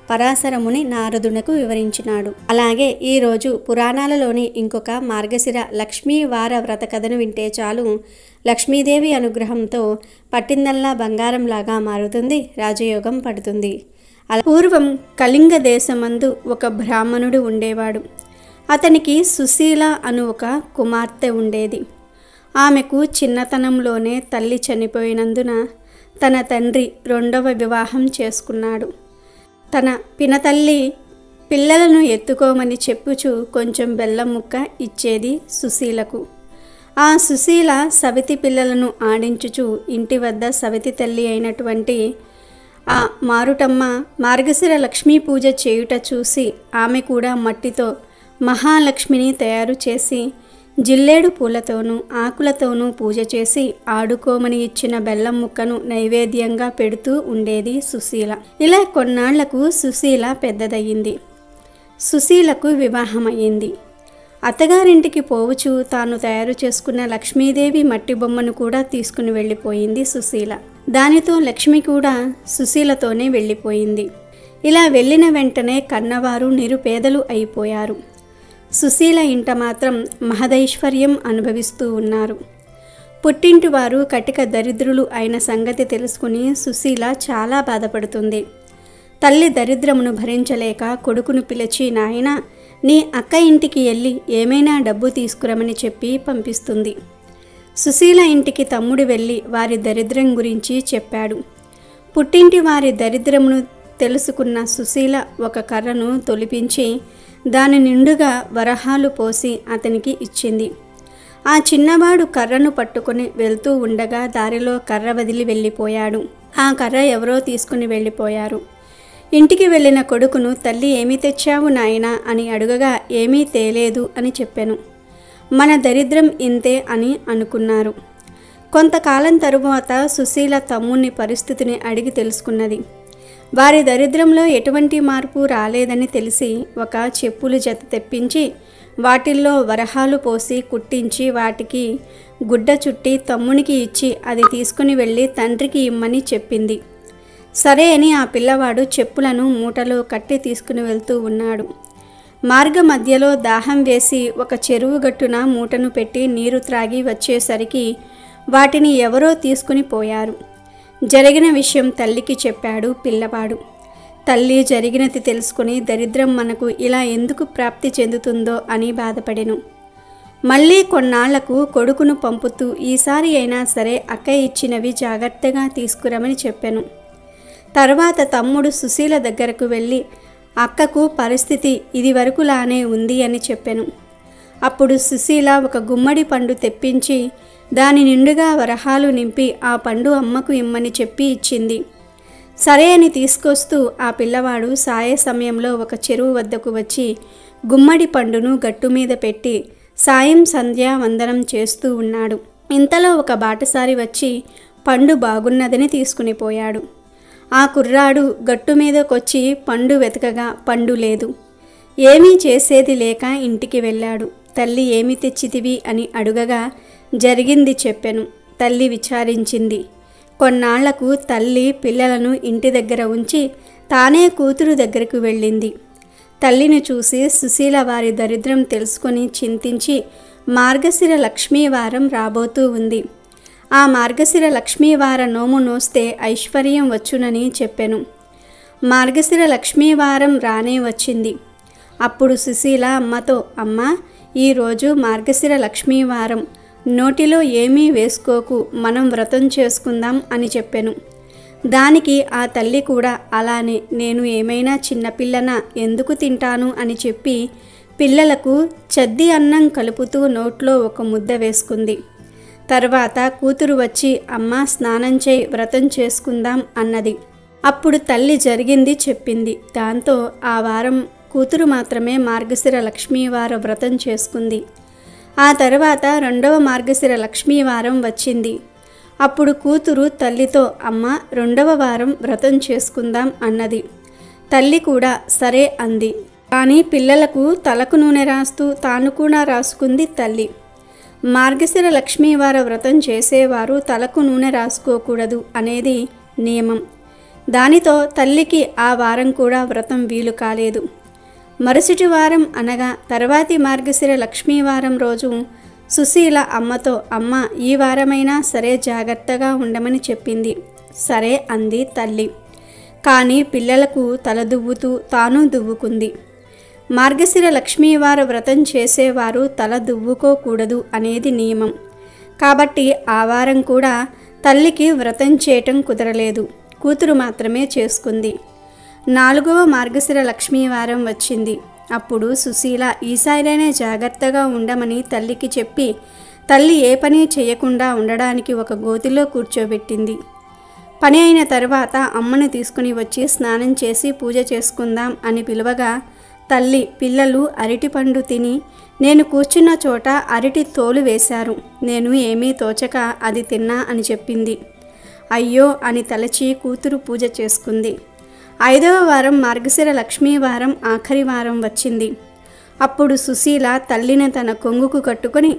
పరాశరముని నారదునకు వివరించినాడు. అలాగే ఈరోజు పురాణాలలోని ఇంకొక మార్గశిర లక్ష్మీ వార వ్రత కథను వింటే చాలు, లక్ష్మీదేవి అనుగ్రహంతో పట్టిందల్లా బంగారంలాగా మారుతుంది, రాజయోగం పడుతుంది. అలా పూర్వం కళింగ దేశమందు ఒక బ్రాహ్మణుడు ఉండేవాడు. అతనికి సుశీల అను ఒక కుమార్తె ఉండేది. ఆమెకు చిన్నతనంలోనే తల్లి చనిపోయినందున తన తండ్రి 2వ వివాహం చేసుకున్నాడు. తన పినతల్లి పిల్లలను ఎత్తుకోమని చెప్పుచు కొంచెం బెల్లం ముక్క ఇచ్చేది సుశీలకు. ఆ సుశీల సవితి పిల్లలను ఆడించుచు ఇంటి వద్ద సవితి తల్లి అయినటువంటి ఆ మారుటమ్మ మార్గశిర లక్ష్మీ పూజ చేయుట చూసి ఆమె కూడా మట్టితో మహాలక్ష్మిని తయారు చేసి జిల్లేడు పూలతోనూ ఆకులతోనూ పూజ చేసి ఆడుకోమని ఇచ్చిన బెల్లం ముక్కను నైవేద్యంగా పెడుతూ ఉండేది సుశీల. ఇలా కొన్నాళ్లకు సుశీల పెద్దదయ్యింది. సుశీలకు వివాహమయ్యింది. అత్తగారింటికి పోవచ్చు తాను తయారు చేసుకున్న లక్ష్మీదేవి మట్టి బొమ్మను కూడా తీసుకుని వెళ్ళిపోయింది సుశీల. దానితో లక్ష్మి కూడా సుశీలతోనే వెళ్ళిపోయింది. ఇలా వెళ్ళిన వెంటనే కన్నవారు నిరుపేదలు అయిపోయారు. సుశీల ఇంట మాత్రం మహదైశ్వర్యం అనుభవిస్తూ ఉన్నారు. పుట్టింటి వారు కటిక దరిద్రులు అయిన సంగతి తెలుసుకుని సుశీల చాలా బాధపడుతుంది. తల్లి దరిద్రమును భరించలేక కొడుకును పిలిచి, నాయనా, నీ అక్క ఇంటికి వెళ్ళి ఏమైనా డబ్బు తీసుకురమని చెప్పి పంపిస్తుంది. సుశీల ఇంటికి తమ్ముడు వెళ్ళి వారి దరిద్రం గురించి చెప్పాడు. పుట్టింటి వారి దరిద్రమును తెలుసుకున్న సుశీల ఒక కర్రను తొలిపించి దాని నిండుగా వరహాలు పోసి అతనికి ఇచ్చింది. ఆ చిన్నవాడు కర్రను పట్టుకొని వెళ్తూ ఉండగా దారిలో కర్ర వదిలి వెళ్ళిపోయాడు. ఆ కర్ర ఎవరో తీసుకుని వెళ్ళిపోయారు. ఇంటికి వెళ్ళిన కొడుకును తల్లి, ఏమీ తెచ్చావు నాయనా అని అడుగగా, ఏమీ తేలేదు అని చెప్పాను. మన దరిద్రం ఇంతే అని అనుకున్నారు. కొంతకాలం తరువాత సుశీల తమ్ముని పరిస్థితిని అడిగి తెలుసుకున్నది. వారి దరిద్రంలో ఎటువంటి మార్పు రాలేదని తెలిసి ఒక చెప్పులు జత తెప్పించి వాటిల్లో వరహాలు పోసి కుట్టించి వాటికి గుడ్డ చుట్టి తమ్మునికి ఇచ్చి అది తీసుకుని వెళ్ళి తండ్రికి ఇమ్మని చెప్పింది. సరే అని ఆ పిల్లవాడు చెప్పులను మూటలో కట్టి తీసుకుని వెళ్తూ ఉన్నాడు. మార్గ మధ్యలో దాహం వేసి ఒక చెరువు గట్టున మూటను పెట్టి నీరు త్రాగి వచ్చేసరికి వాటిని ఎవరో తీసుకుని పోయారు. జరిగిన విషయం తల్లికి చెప్పాడు పిల్లవాడు. తల్లి జరిగినది తెలుసుకుని దరిద్రం మనకు ఇలా ఎందుకు ప్రాప్తి చెందుతుందో అని బాధపడెను. మళ్ళీ కొన్నాళ్లకు కొడుకును పంపుతూ, ఈసారి అయినా సరే అక్క ఇచ్చినవి జాగ్రత్తగా తీసుకురమని చెప్పాను. తర్వాత తమ్ముడు సుశీల దగ్గరకు వెళ్ళి, అక్కకు పరిస్థితి ఇది వరకులానే ఉంది అని చెప్పాను. అప్పుడు సుశీల ఒక గుమ్మడి పండు తెప్పించి దాని నిండుగా వరహాలు నింపి ఆ పండు అమ్మకు ఇమ్మని చెప్పి ఇచ్చింది. సరే అని తీసుకొస్తూ ఆ పిల్లవాడు సాయ సమయంలో ఒక చెరువు వద్దకు వచ్చి గుమ్మడి పండును గట్టు మీద పెట్టి సాయం సంధ్యా వందనం చేస్తూ ఉన్నాడు. ఇంతలో ఒక బాటసారి వచ్చి పండు బాగున్నదని తీసుకుని పోయాడు. ఆ కుర్రాడు గట్టు మీదకొచ్చి పండు వెతకగా పండు లేదు. ఏమీ చేసేది లేక ఇంటికి వెళ్ళాడు. తల్లి, ఏమి తెచ్చితివి అని అడుగగా జరిగింది చెప్పెను. తల్లి విచారించింది. కొన్నాళ్లకు తల్లి పిల్లలను ఇంటి దగ్గర ఉంచి తానే కూతురు దగ్గరకు వెళ్ళింది. తల్లిని చూసి సుశీల వారి దరిద్రం తెలుసుకొని చింతించి మార్గశిర లక్ష్మీవారం రాబోతూ ఉంది. ఆ మార్గశిర లక్ష్మీవార నోము నోస్తే ఐశ్వర్యం వచ్చునని చెప్పెను. మార్గశిర లక్ష్మీవారం రానే వచ్చింది. అప్పుడు సుశీల అమ్మతో, అమ్మా, ఈరోజు మార్గశిర లక్ష్మీవారం, నోటిలో ఏమీ వేసుకోకు, మనం వ్రతం చేసుకుందాం అని చెప్పెను. దానికి ఆ తల్లి కూడా అలానే, నేను ఏమైనా చిన్నపిల్లనా, ఎందుకు తింటాను అని చెప్పి పిల్లలకు చద్ది అన్నం కలుపుతూ నోట్లో ఒక ముద్ద వేసుకుంది. తర్వాత కూతురు వచ్చి, అమ్మ స్నానం చేయి, వ్రతం చేసుకుందాం అన్నది. అప్పుడు తల్లి జరిగింది చెప్పింది. దాంతో ఆ వారం కూతురు మాత్రమే మార్గశిర లక్ష్మీవార వ్రతం చేసుకుంది. ఆ తర్వాత రెండవ మార్గశిర లక్ష్మీవారం వచ్చింది. అప్పుడు కూతురు తల్లితో, అమ్మ రెండవ వారం వ్రతం చేసుకుందాం అన్నది. తల్లి కూడా సరే అంది. కానీ పిల్లలకు తలకు నూనె రాస్తూ తాను కూడా రాసుకుంది తల్లి. మార్గశిర లక్ష్మీవార వ్రతం చేసేవారు తలకు నూనె రాసుకోకూడదు అనేది నియమం. దానితో తల్లికి ఆ వారం కూడా వ్రతం వీలు కాలేదు. మరుసటి వారం అనగా తర్వాతి మార్గశిర లక్ష్మీవారం రోజు సుశీల అమ్మతో, అమ్మ ఈ వారమైనా సరే జాగ్రత్తగా ఉండమని చెప్పింది. సరే అంది తల్లి. కానీ పిల్లలకు తల దువ్వుతూ తాను దువ్వుకుంది. మార్గశిర లక్ష్మీవార వ్రతం చేసేవారు తల దువ్వుకోకూడదు అనేది నియమం. కాబట్టి ఆ వారం కూడా తల్లికి వ్రతం చేయటం కుదరలేదు. కూతురు మాత్రమే చేసుకుంది. 4వ మార్గశిర లక్ష్మీవారం వచ్చింది. అప్పుడు సుశీల ఈసారైనా జాగ్రత్తగా ఉండమని తల్లికి చెప్పి తల్లి ఏ పని చేయకుండా ఉండడానికి ఒక గోతిలో కూర్చోబెట్టింది. పని అయిన తర్వాత అమ్మను తీసుకుని వచ్చి స్నానం చేసి పూజ చేసుకుందాం అని పిలువగా తల్లి, పిల్లలు అరటి పండు తిని నేను కూర్చున్న చోట అరటి తోలు వేశారు, నేను ఏమీ తోచక అది తిన్నా అని చెప్పింది. అయ్యో అని తలచి కూతురు పూజ చేసుకుంది. 5వ వారం మార్గశిర లక్ష్మీవారం ఆఖరి వారం వచ్చింది. అప్పుడు సుశీల తల్లిని తన కొంగుకు కట్టుకొని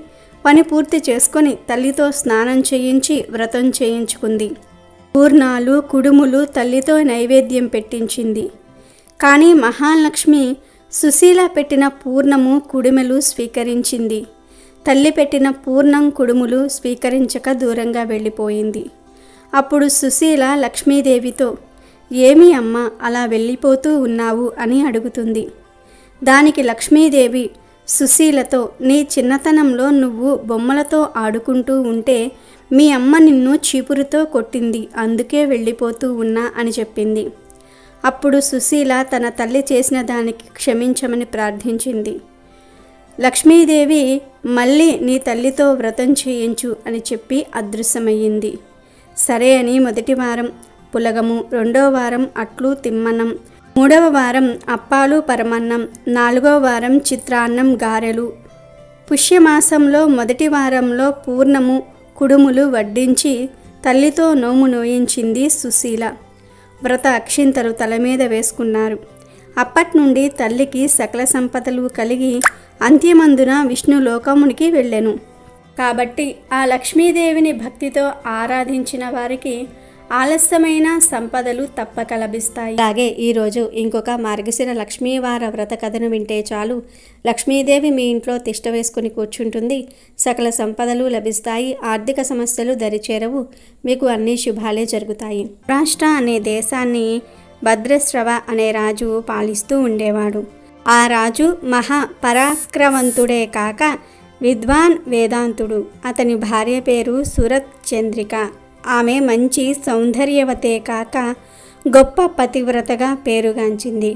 పని పూర్తి చేసుకొని తల్లితో స్నానం చేయించి వ్రతం చేయించుకుంది. పూర్ణాలు కుడుములు తల్లితో నైవేద్యం పెట్టించింది. కానీ మహాలక్ష్మి సుశీల పెట్టిన పూర్ణము కుడుములు స్వీకరించింది. తల్లి పెట్టిన పూర్ణం కుడుములు స్వీకరించక దూరంగా వెళ్ళిపోయింది. అప్పుడు సుశీల లక్ష్మీదేవితో, ఏమి అమ్మ అలా వెళ్ళిపోతూ ఉన్నావు అని అడుగుతుంది. దానికి లక్ష్మీదేవి సుశీలతో, నీ చిన్నతనంలో నువ్వు బొమ్మలతో ఆడుకుంటూ ఉంటే మీ అమ్మ నిన్ను చీపురుతో కొట్టింది, అందుకే వెళ్ళిపోతూ ఉన్నా అని చెప్పింది. అప్పుడు సుశీల తన తల్లి చేసిన దానికి క్షమించమని ప్రార్థించింది. లక్ష్మీదేవి మళ్ళీ నీ తల్లితో వ్రతం చేయించు అని చెప్పి అదృశ్యమయ్యింది. సరే అని మొదటి వారం పులగము, రెండో వారం అట్లు తిమ్మన్నం, మూడవ వారం అప్పాలు పరమన్నం, నాలుగవ వారం చిత్రాన్నం గారెలు, పుష్యమాసంలో మొదటి వారంలో పూర్ణము కుడుములు వడ్డించి తల్లితో నోము నోయించింది సుశీల. వ్రత అక్షింతలు తల మీద వేసుకున్నారు. అప్పట్నుండి తల్లికి సకల సంపదలు కలిగి అంత్యమందున విష్ణు లోకమునికి వెళ్ళెను. కాబట్టి ఆ లక్ష్మీదేవిని భక్తితో ఆరాధించిన వారికి ఆలస్యమైన సంపదలు తప్పక లభిస్తాయి. అలాగే ఈరోజు ఇంకొక మార్గశిర లక్ష్మీవార వ్రత కథను వింటే చాలు, లక్ష్మీదేవి మీ ఇంట్లో తిష్ట వేసుకుని కూర్చుంటుంది. సకల సంపదలు లభిస్తాయి, ఆర్థిక సమస్యలు దరిచేరవు, మీకు అన్ని శుభాలే జరుగుతాయి. రాష్ట్ర అనే దేశాన్ని భద్రశ్రవ అనే రాజు పాలిస్తూ ఉండేవాడు. ఆ రాజు మహా పరాక్రమవంతుడే కాక విద్వాన్ వేదాంతుడు. అతని భార్య పేరు సురత్ చంద్రిక. ఆమె మంచి సౌందర్యవతే కాక గొప్ప పతివ్రతగా పేరుగాంచింది.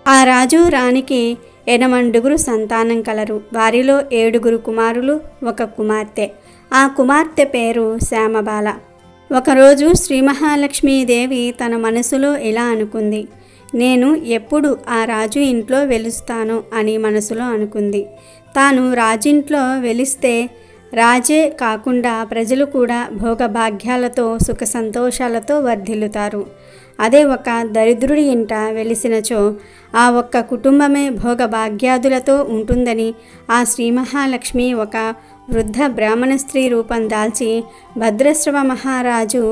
ఆ రాజు రాణికి 8 సంతానం కలరు. వారిలో 7 కుమారులు, 1 కుమార్తె. ఆ కుమార్తె పేరు శ్యామబాల. ఒకరోజు శ్రీ మహాలక్ష్మీదేవి తన మనసులో ఇలా అనుకుంది, నేను ఎప్పుడు ఆ రాజు ఇంట్లో వెలుస్తాను అని మనసులో అనుకుంది. తాను రాజింట్లో వెలిస్తే రాజే కాకుండా ప్రజలు కూడా భోగభాగ్యాలతో సుఖ సంతోషాలతో వర్ధిల్లుతారు. అదే ఒక దరిద్రుడి ఇంట వెలిసినచో ఆ ఒక్క కుటుంబమే భోగభాగ్యాదులతో ఉంటుందని ఆ శ్రీ మహాలక్ష్మి ఒక వృద్ధ బ్రాహ్మణ స్త్రీ రూపం దాల్చి భద్రశ్రవ మహారాజు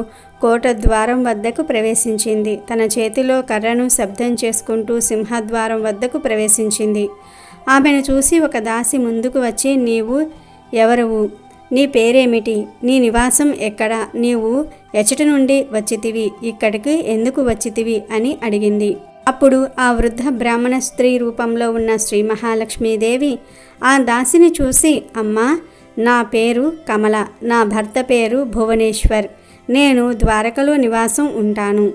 కోట ద్వారం వద్దకు ప్రవేశించింది. తన చేతిలో కర్రను శబ్దం చేసుకుంటూ సింహద్వారం వద్దకు ప్రవేశించింది. ఆమెను చూసి ఒక దాసి ముందుకు వచ్చి, నీవు ఎవరువు? నీ పేరేమిటి? నీ నివాసం ఎక్కడ? నీవు ఎచ్చటి నుండి వచ్చితివి? ఇక్కడికి ఎందుకు వచ్చితివి అని అడిగింది. అప్పుడు ఆ వృద్ధ బ్రాహ్మణ స్త్రీ రూపంలో ఉన్న శ్రీ మహాలక్ష్మీదేవి ఆ దాసిని చూసి, అమ్మా, నా పేరు కమల, నా భర్త పేరు భువనేశ్వర్, నేను ద్వారకలో నివాసం ఉంటాను.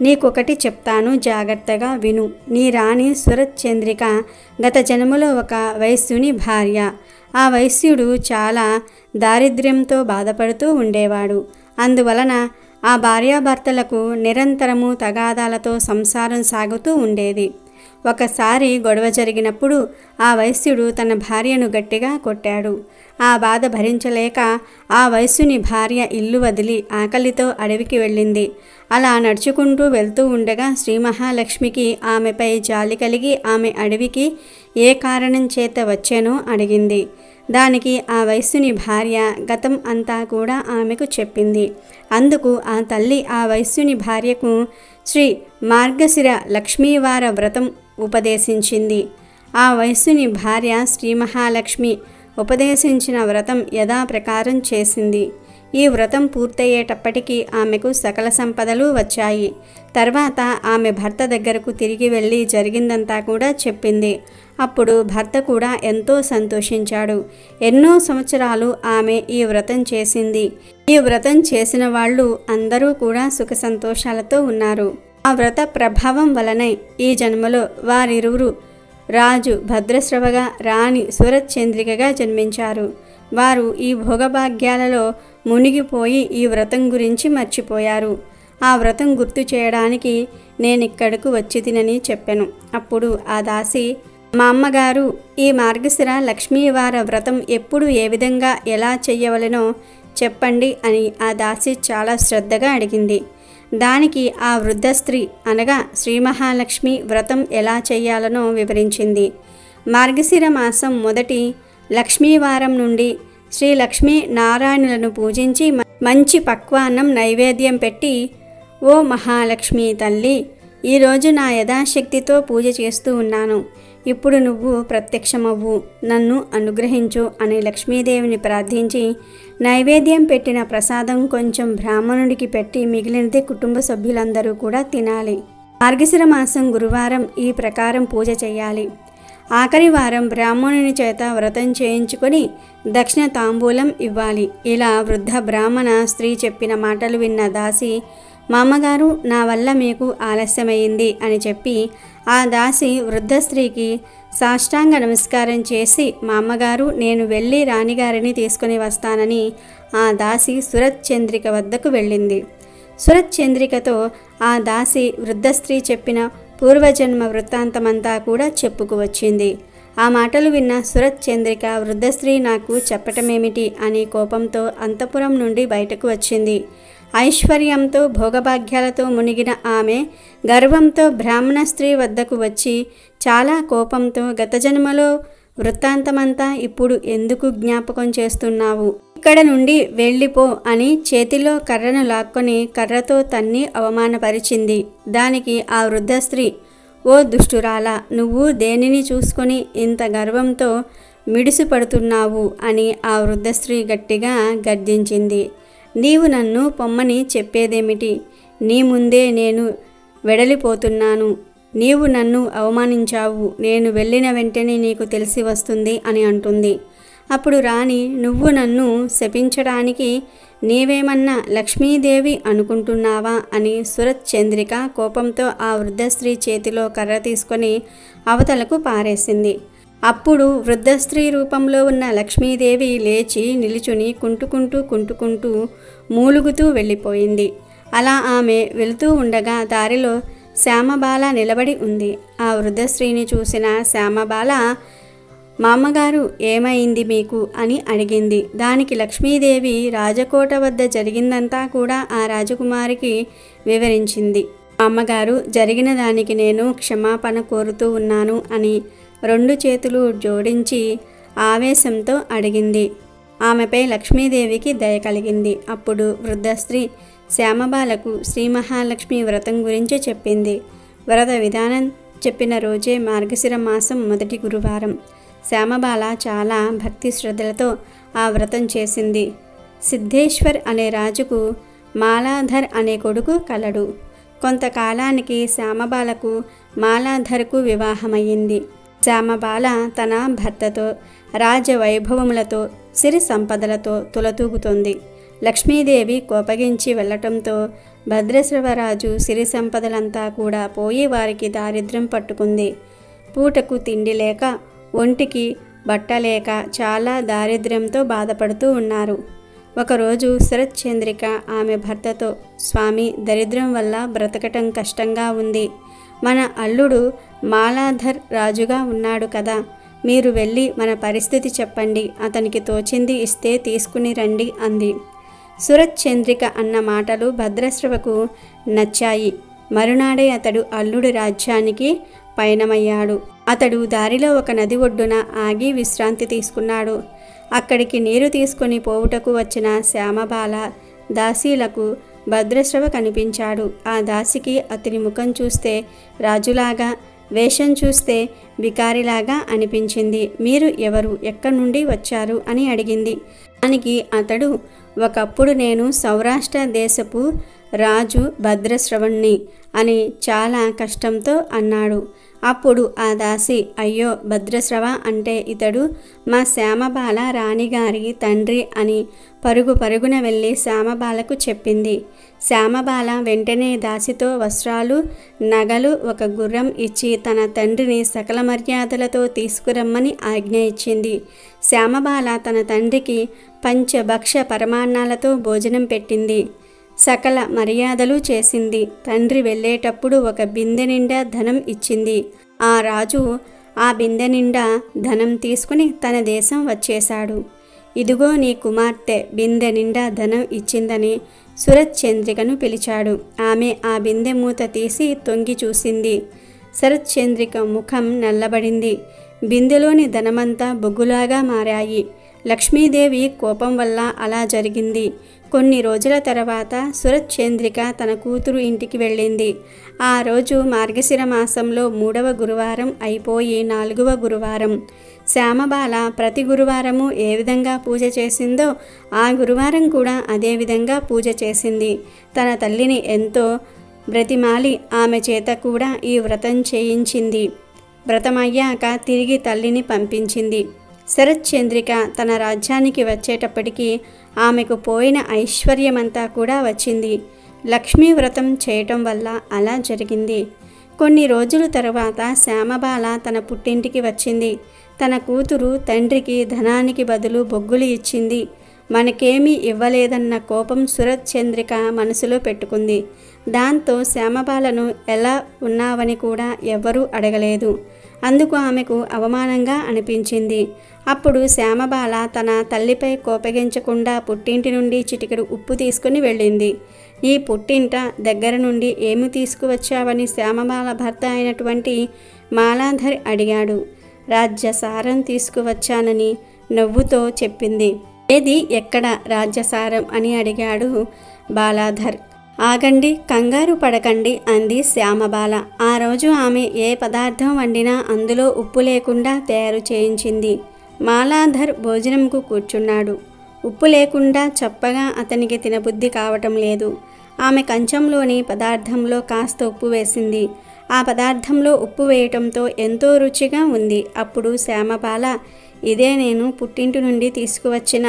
నీకొకటి చెప్తాను, జాగ్రత్తగా విను. నీ రాణి సురత్ చంద్రిక గత జన్మలో ఒక వైశ్యుని భార్య. ఆ వైశ్యుడు చాలా దారిద్ర్యంతో బాధపడుతూ ఉండేవాడు. అందువలన ఆ భార్యాభర్తలకు నిరంతరము తగాదాలతో సంసారం సాగుతూ ఉండేది. ఒకసారి గొడవ జరిగినప్పుడు ఆ వైశ్యుడు తన భార్యను గట్టిగా కొట్టాడు. ఆ బాధ భరించలేక ఆ వైశ్యుని భార్య ఇల్లు వదిలి ఆకలితో అడవికి వెళ్ళింది. అలా నడుచుకుంటూ వెళ్తూ ఉండగా శ్రీ మహాలక్ష్మికి ఆమెపై జాలి కలిగి ఆమె అడవికి ఏ కారణం చేత వచ్చానో అడిగింది. దానికి ఆ వైశ్యుని భార్య గతం అంతా కూడా ఆమెకు చెప్పింది. అందుకు ఆ తల్లి ఆ వైశ్యుని భార్యకు శ్రీ మార్గశిర లక్ష్మీవార వ్రతం ఉపదేశించింది. ఆ వైశ్యుని భార్య శ్రీ మహాలక్ష్మి ఉపదేశించిన వ్రతం యథాప్రకారం చేసింది. ఈ వ్రతం పూర్తయ్యేటప్పటికీ ఆమెకు సకల సంపదలు వచ్చాయి. తర్వాత ఆమె భర్త దగ్గరకు తిరిగి వెళ్ళి జరిగిందంతా కూడా చెప్పింది. అప్పుడు భర్త కూడా ఎంతో సంతోషించాడు. ఎన్నో సంవత్సరాలు ఆమె ఈ వ్రతం చేసింది. ఈ వ్రతం చేసిన వాళ్ళు అందరూ కూడా సుఖ సంతోషాలతో ఉన్నారు. ఆ వ్రత ప్రభావం వలనే ఈ జన్మలో వారిరువురు రాజు భద్రశ్రవగా, రాణి సురత్ చంద్రికగా జన్మించారు. వారు ఈ భోగభాగ్యాలలో మునిగిపోయి ఈ వ్రతం గురించి మర్చిపోయారు. ఆ వ్రతం గుర్తు చేయడానికి నేనిక్కడకు వచ్చి తినని చెప్పాను. అప్పుడు ఆ దాసి, మా అమ్మగారు ఈ మార్గశిర లక్ష్మీవార వ్రతం ఎప్పుడు ఏ విధంగా ఎలా చెయ్యవలెనో చెప్పండి అని ఆ దాసి చాలా శ్రద్ధగా అడిగింది. దానికి ఆ వృద్ధ స్త్రీ అనగా శ్రీ మహాలక్ష్మి వ్రతం ఎలా చెయ్యాలనో వివరించింది. మార్గశిర మాసం మొదటి లక్ష్మీవారం నుండి శ్రీ లక్ష్మీ నారాయణులను పూజించి మంచి పక్వాన్నం నైవేద్యం పెట్టి, ఓ మహాలక్ష్మి తల్లి, ఈరోజు నా యథాశక్తితో పూజ చేస్తూ ఉన్నాను. ఇప్పుడు నువ్వు ప్రత్యక్షమవ్వు, నన్ను అనుగ్రహించు అని లక్ష్మీదేవిని ప్రార్థించి నైవేద్యం పెట్టిన ప్రసాదం కొంచెం బ్రాహ్మణుడికి పెట్టి మిగిలినది కుటుంబ సభ్యులందరూ కూడా తినాలి. మార్గశిర మాసం గురువారం ఈ ప్రకారం పూజ చేయాలి. ఆఖరి వారం బ్రాహ్మణుని చేత వ్రతం చేయించుకొని దక్షిణ తాంబూలం ఇవ్వాలి. ఇలా వృద్ధ బ్రాహ్మణ స్త్రీ చెప్పిన మాటలు విన్న దాసి, మామగారు, నా వల్ల మీకు ఆలస్యమైంది అని చెప్పి ఆ దాసి వృద్ధ స్త్రీకి సాష్టాంగ నమస్కారం చేసి, మామగారు, నేను వెళ్ళి రాణిగారిని తీసుకుని వస్తానని ఆ దాసి సురత్ చంద్రిక వద్దకు వెళ్ళింది. సురత్ చంద్రికతో ఆ దాసి వృద్ధ స్త్రీ చెప్పిన పూర్వజన్మ వృత్తాంతమంతా కూడా చెప్పుకువచ్చింది. ఆ మాటలు విన్న సురత్ చంద్రిక, వృద్ధ స్త్రీ నాకు చెప్పటమేమిటి అని కోపంతో అంతఃపురం నుండి బయటకు వచ్చింది. ఐశ్వర్యంతో భోగభాగ్యాలతో మునిగిన ఆమె గర్వంతో బ్రాహ్మణ స్త్రీ వద్దకు వచ్చి చాలా కోపంతో, గత జన్మలో వృత్తాంతమంతా ఇప్పుడు ఎందుకు జ్ఞాపకం చేస్తున్నావు? ఇక్కడ నుండి వెళ్ళిపో అని చేతిలో కర్రను లాక్కొని కర్రతో తన్ని అవమానపరిచింది. దానికి ఆ వృద్ధ స్త్రీ, ఓ దుష్టురాలా, నువ్వు దేనిని చూసుకొని ఇంత గర్వంతో మిడిసిపడుతున్నావు అని ఆ వృద్ధ స్త్రీ గట్టిగా గర్జించింది. నీవు నన్ను పొమ్మని చెప్పేదేమిటి? నీ ముందే నేను వెడలిపోతున్నాను. నీవు నన్ను అవమానించావు, నేను వెళ్ళిన వెంటనే నీకు తెలిసి వస్తుంది అని అంటుంది. అప్పుడు రాణి, నువ్వు నన్ను శపించడానికి నీవేమన్నా లక్ష్మీదేవి అనుకుంటున్నావా అని సురత్ చంద్రిక కోపంతో ఆ వృద్ధ స్త్రీ చేతిలో కర్ర తీసుకొని అవతలకు పారేసింది. అప్పుడు వృద్ధ స్త్రీ రూపంలో ఉన్న లక్ష్మీదేవి లేచి నిలుచుని కుంటుకుంటూ మూలుగుతూ వెళ్ళిపోయింది. అలా ఆమె వెళుతూ ఉండగా దారిలో శ్యామబాల నిలబడి ఉంది. ఆ వృద్ధ స్త్రీని చూసిన శ్యామబాల, మామగారు, ఏమైంది మీకు అని అడిగింది. దానికి లక్ష్మీదేవి రాజకోట వద్ద జరిగిందంతా కూడా ఆ రాజకుమారికి వివరించింది. అమ్మగారు, జరిగిన దానికి నేను క్షమాపణ కోరుతూ ఉన్నాను అని 2 చేతులు జోడించి ఆవేశంతో అడిగింది. ఆమెపై లక్ష్మీదేవికి దయ కలిగింది. అప్పుడు వృద్ధ స్త్రీ శ్యామబాలకు శ్రీ మహాలక్ష్మి వ్రతం గురించి చెప్పింది. వ్రత విధానం చెప్పిన రోజే మార్గశిర మాసం మొదటి గురువారం. శ్యామబాల చాలా భక్తి శ్రద్ధలతో ఆ వ్రతం చేసింది. సిద్ధేశ్వర్ అనే రాజుకు మాలాధర్ అనే కొడుకు కలడు. కొంతకాలానికి శ్యామబాలకు మాలాధర్కు వివాహమయ్యింది. శ్యామబాల తన భర్తతో రాజవైభవములతో సిరి సంపదలతో తులతూగుతోంది. లక్ష్మీదేవి కోపగించి వెళ్లటంతో భద్రశ్రవరాజు సిరి సంపదలంతా కూడా పోయి వారికి దారిద్ర్యం పట్టుకుంది. పూటకు తిండి లేక, ఒంటికి బట్టలేక చాలా దారిద్ర్యంతో బాధపడుతూ ఉన్నారు. ఒకరోజు శరత్ చంద్రిక ఆమె భర్తతో, స్వామి, దరిద్రం వల్ల బ్రతకటం కష్టంగా ఉంది. మన అల్లుడు మాలాధర్ రాజుగా ఉన్నాడు కదా, మీరు వెళ్ళి మన పరిస్థితి చెప్పండి, అతనికి తోచింది ఇస్తే తీసుకుని రండి అంది. సురత్ చంద్రిక అన్న మాటలు భద్రశ్రవకు నచ్చాయి. మరునాడే అతడు అల్లుడి రాజ్యానికి పయనమయ్యాడు. అతడు దారిలో ఒక నది ఒడ్డున ఆగి విశ్రాంతి తీసుకున్నాడు. అక్కడికి నీరు తీసుకొని పోవుటకు వచ్చిన శ్యామబాల దాసీలకు భద్రశ్రవ కనిపించాడు. ఆ దాసికి అతని ముఖం చూస్తే రాజులాగా, వేషం చూస్తే బికారిలాగా అనిపించింది. మీరు ఎవరు, ఎక్కడి నుండి వచ్చారు అని అడిగింది. దానికి అతడు, ఒకప్పుడు నేను సౌరాష్ట్ర దేశపు రాజు భద్రశ్రవణ్ణి అని చాలా కష్టంతో అన్నాడు. అప్పుడు ఆ దాసి, అయ్యో భద్రశ్రవ అంటే ఇతడు మా శ్యామబాల రాణిగారి తండ్రి అని పరుగున వెళ్ళి శ్యామబాలకు చెప్పింది. శ్యామబాల వెంటనే దాసితో వస్త్రాలు, నగలు, ఒక గుర్రం ఇచ్చి తన తండ్రిని సకల మర్యాదలతో తీసుకురమ్మని ఆజ్ఞ ఇచ్చింది. శ్యామబాల తన తండ్రికి పంచభక్ష పరమాన్నాలతో భోజనం పెట్టింది. సకల మర్యాదలు చేసింది. తండ్రి వెళ్ళేటప్పుడు ఒక బిందె నిండా ధనం ఇచ్చింది. ఆ రాజు ఆ బిందె నిండా ధనం తీసుకుని తన దేశం వచ్చేశాడు. ఇదిగో నీ కుమార్తె బిందె నిండా ధనం ఇచ్చిందని సురత్ చంద్రికను పిలిచాడు. ఆమె ఆ బిందె మూత తీసి తొంగి చూసింది. శరత్ చంద్రిక ముఖం నల్లబడింది. బిందెలోని ధనమంతా బొగ్గులాగా మారాయి. లక్ష్మీదేవి కోపం వల్ల అలా జరిగింది. కొన్ని రోజుల తర్వాత సురత్ చంద్రిక తన కూతురు ఇంటికి వెళ్ళింది. ఆ రోజు మార్గశిర మాసంలో 3వ గురువారం అయిపోయి 4వ గురువారం. శ్యామబాల ప్రతి గురువారము ఏ విధంగా పూజ చేసిందో ఆ గురువారం కూడా అదే విధంగా పూజ చేసింది. తన తల్లిని ఎంతో బ్రతిమాలి ఆమె చేత కూడా ఈ వ్రతం చేయించింది. వ్రతమయ్యాక తిరిగి తల్లిని పంపించింది. శరత్ చంద్రిక తన రాజ్యానికి వచ్చేటప్పటికి ఆమెకు పోయిన ఐశ్వర్యమంతా కూడా వచ్చింది. లక్ష్మీ వ్రతం చేయటం వల్ల అలా జరిగింది. కొన్ని రోజుల తర్వాత శ్యామబాల తన పుట్టింటికి వచ్చింది. తన కూతురు తండ్రికి ధనానికి బదులు బొగ్గులు ఇచ్చింది. మనకేమీ ఇవ్వలేదన్న కోపం సురత్ చంద్రిక మనసులో పెట్టుకుంది. దాంతో శ్యామబాలను ఎలా ఉన్నావని కూడా ఎవ్వరూ అడగలేదు. అందుకు ఆమెకు అవమానంగా అనిపించింది. అప్పుడు శ్యామబాల తన తల్లిపై కోపగించకుండా పుట్టింటి నుండి చిటికెడు ఉప్పు తీసుకుని వెళ్ళింది. ఈ పుట్టింట దగ్గర నుండి ఏమి తీసుకువచ్చావని శ్యామబాల భర్త అయినటువంటి మాలాధర్ అడిగాడు. రాజ్యసారం తీసుకువచ్చానని నవ్వుతో చెప్పింది. ఏది ఎక్కడ రాజ్యసారం అని అడిగాడు బాలాధర్. ఆగండి, కంగారు పడకండి అంది శ్యామబాల. ఆ రోజు ఆమె ఏ పదార్థం వండినా అందులో ఉప్పు లేకుండా తయారు చేయించింది. మాలాధర్ భోజనంకు కూర్చున్నాడు. ఉప్పు లేకుండా చప్పగా అతనికి తినబుద్ధి కావటం లేదు. ఆమె కంచంలోని పదార్థంలో కాస్త ఉప్పు వేసింది. ఆ పదార్థంలో ఉప్పు వేయటంతో ఎంతో రుచిగా ఉంది. అప్పుడు శ్యామబాల, ఇదే నేను పుట్టింటి నుండి తీసుకువచ్చిన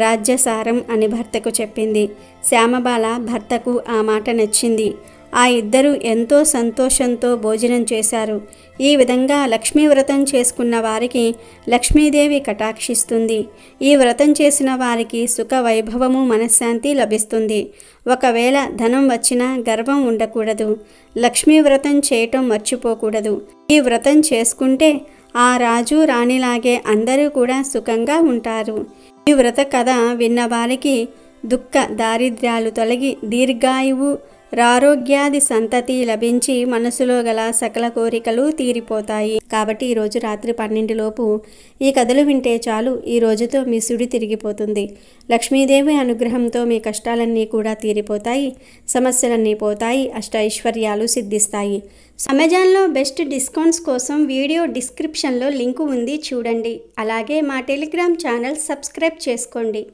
రాజ్యసారం అని భర్తకు చెప్పింది. శ్యామబాల భర్తకు ఆ మాట నచ్చింది. ఆ ఇద్దరు ఎంతో సంతోషంతో భోజనం చేశారు. ఈ విధంగా లక్ష్మీ వ్రతం చేసుకున్న వారికి లక్ష్మీదేవి కటాక్షిస్తుంది. ఈ వ్రతం చేసిన వారికి సుఖ వైభవము మనశ్శాంతి లభిస్తుంది. ఒకవేళ ధనం వచ్చినా గర్వం ఉండకూడదు. లక్ష్మీ వ్రతం చేయటం మర్చిపోకూడదు. ఈ వ్రతం చేసుకుంటే ఆ రాజు రాణిలాగే అందరూ కూడా సుఖంగా ఉంటారు. ఈ వ్రత కథ విన్న వారికి దుఃఖ దారిద్ర్యాలు తొలగి దీర్ఘాయువు ఆరోగ్యాది సంతతి లభించి మనసులో గల సకల కోరికలు తీరిపోతాయి. కాబట్టి ఈరోజు రాత్రి 12 లోపు ఈ కథలు వింటే చాలు, ఈ రోజుతో మీ సుడి తిరిగిపోతుంది. లక్ష్మీదేవి అనుగ్రహంతో మీ కష్టాలన్నీ కూడా తీరిపోతాయి, సమస్యలన్నీ పోతాయి, అష్టైశ్వర్యాలు సిద్ధిస్తాయి. అమెజాన్లో బెస్ట్ డిస్కౌంట్స్ కోసం వీడియో డిస్క్రిప్షన్లో లింకు ఉంది, చూడండి. అలాగే మా టెలిగ్రామ్ ఛానల్ సబ్స్క్రైబ్ చేసుకోండి.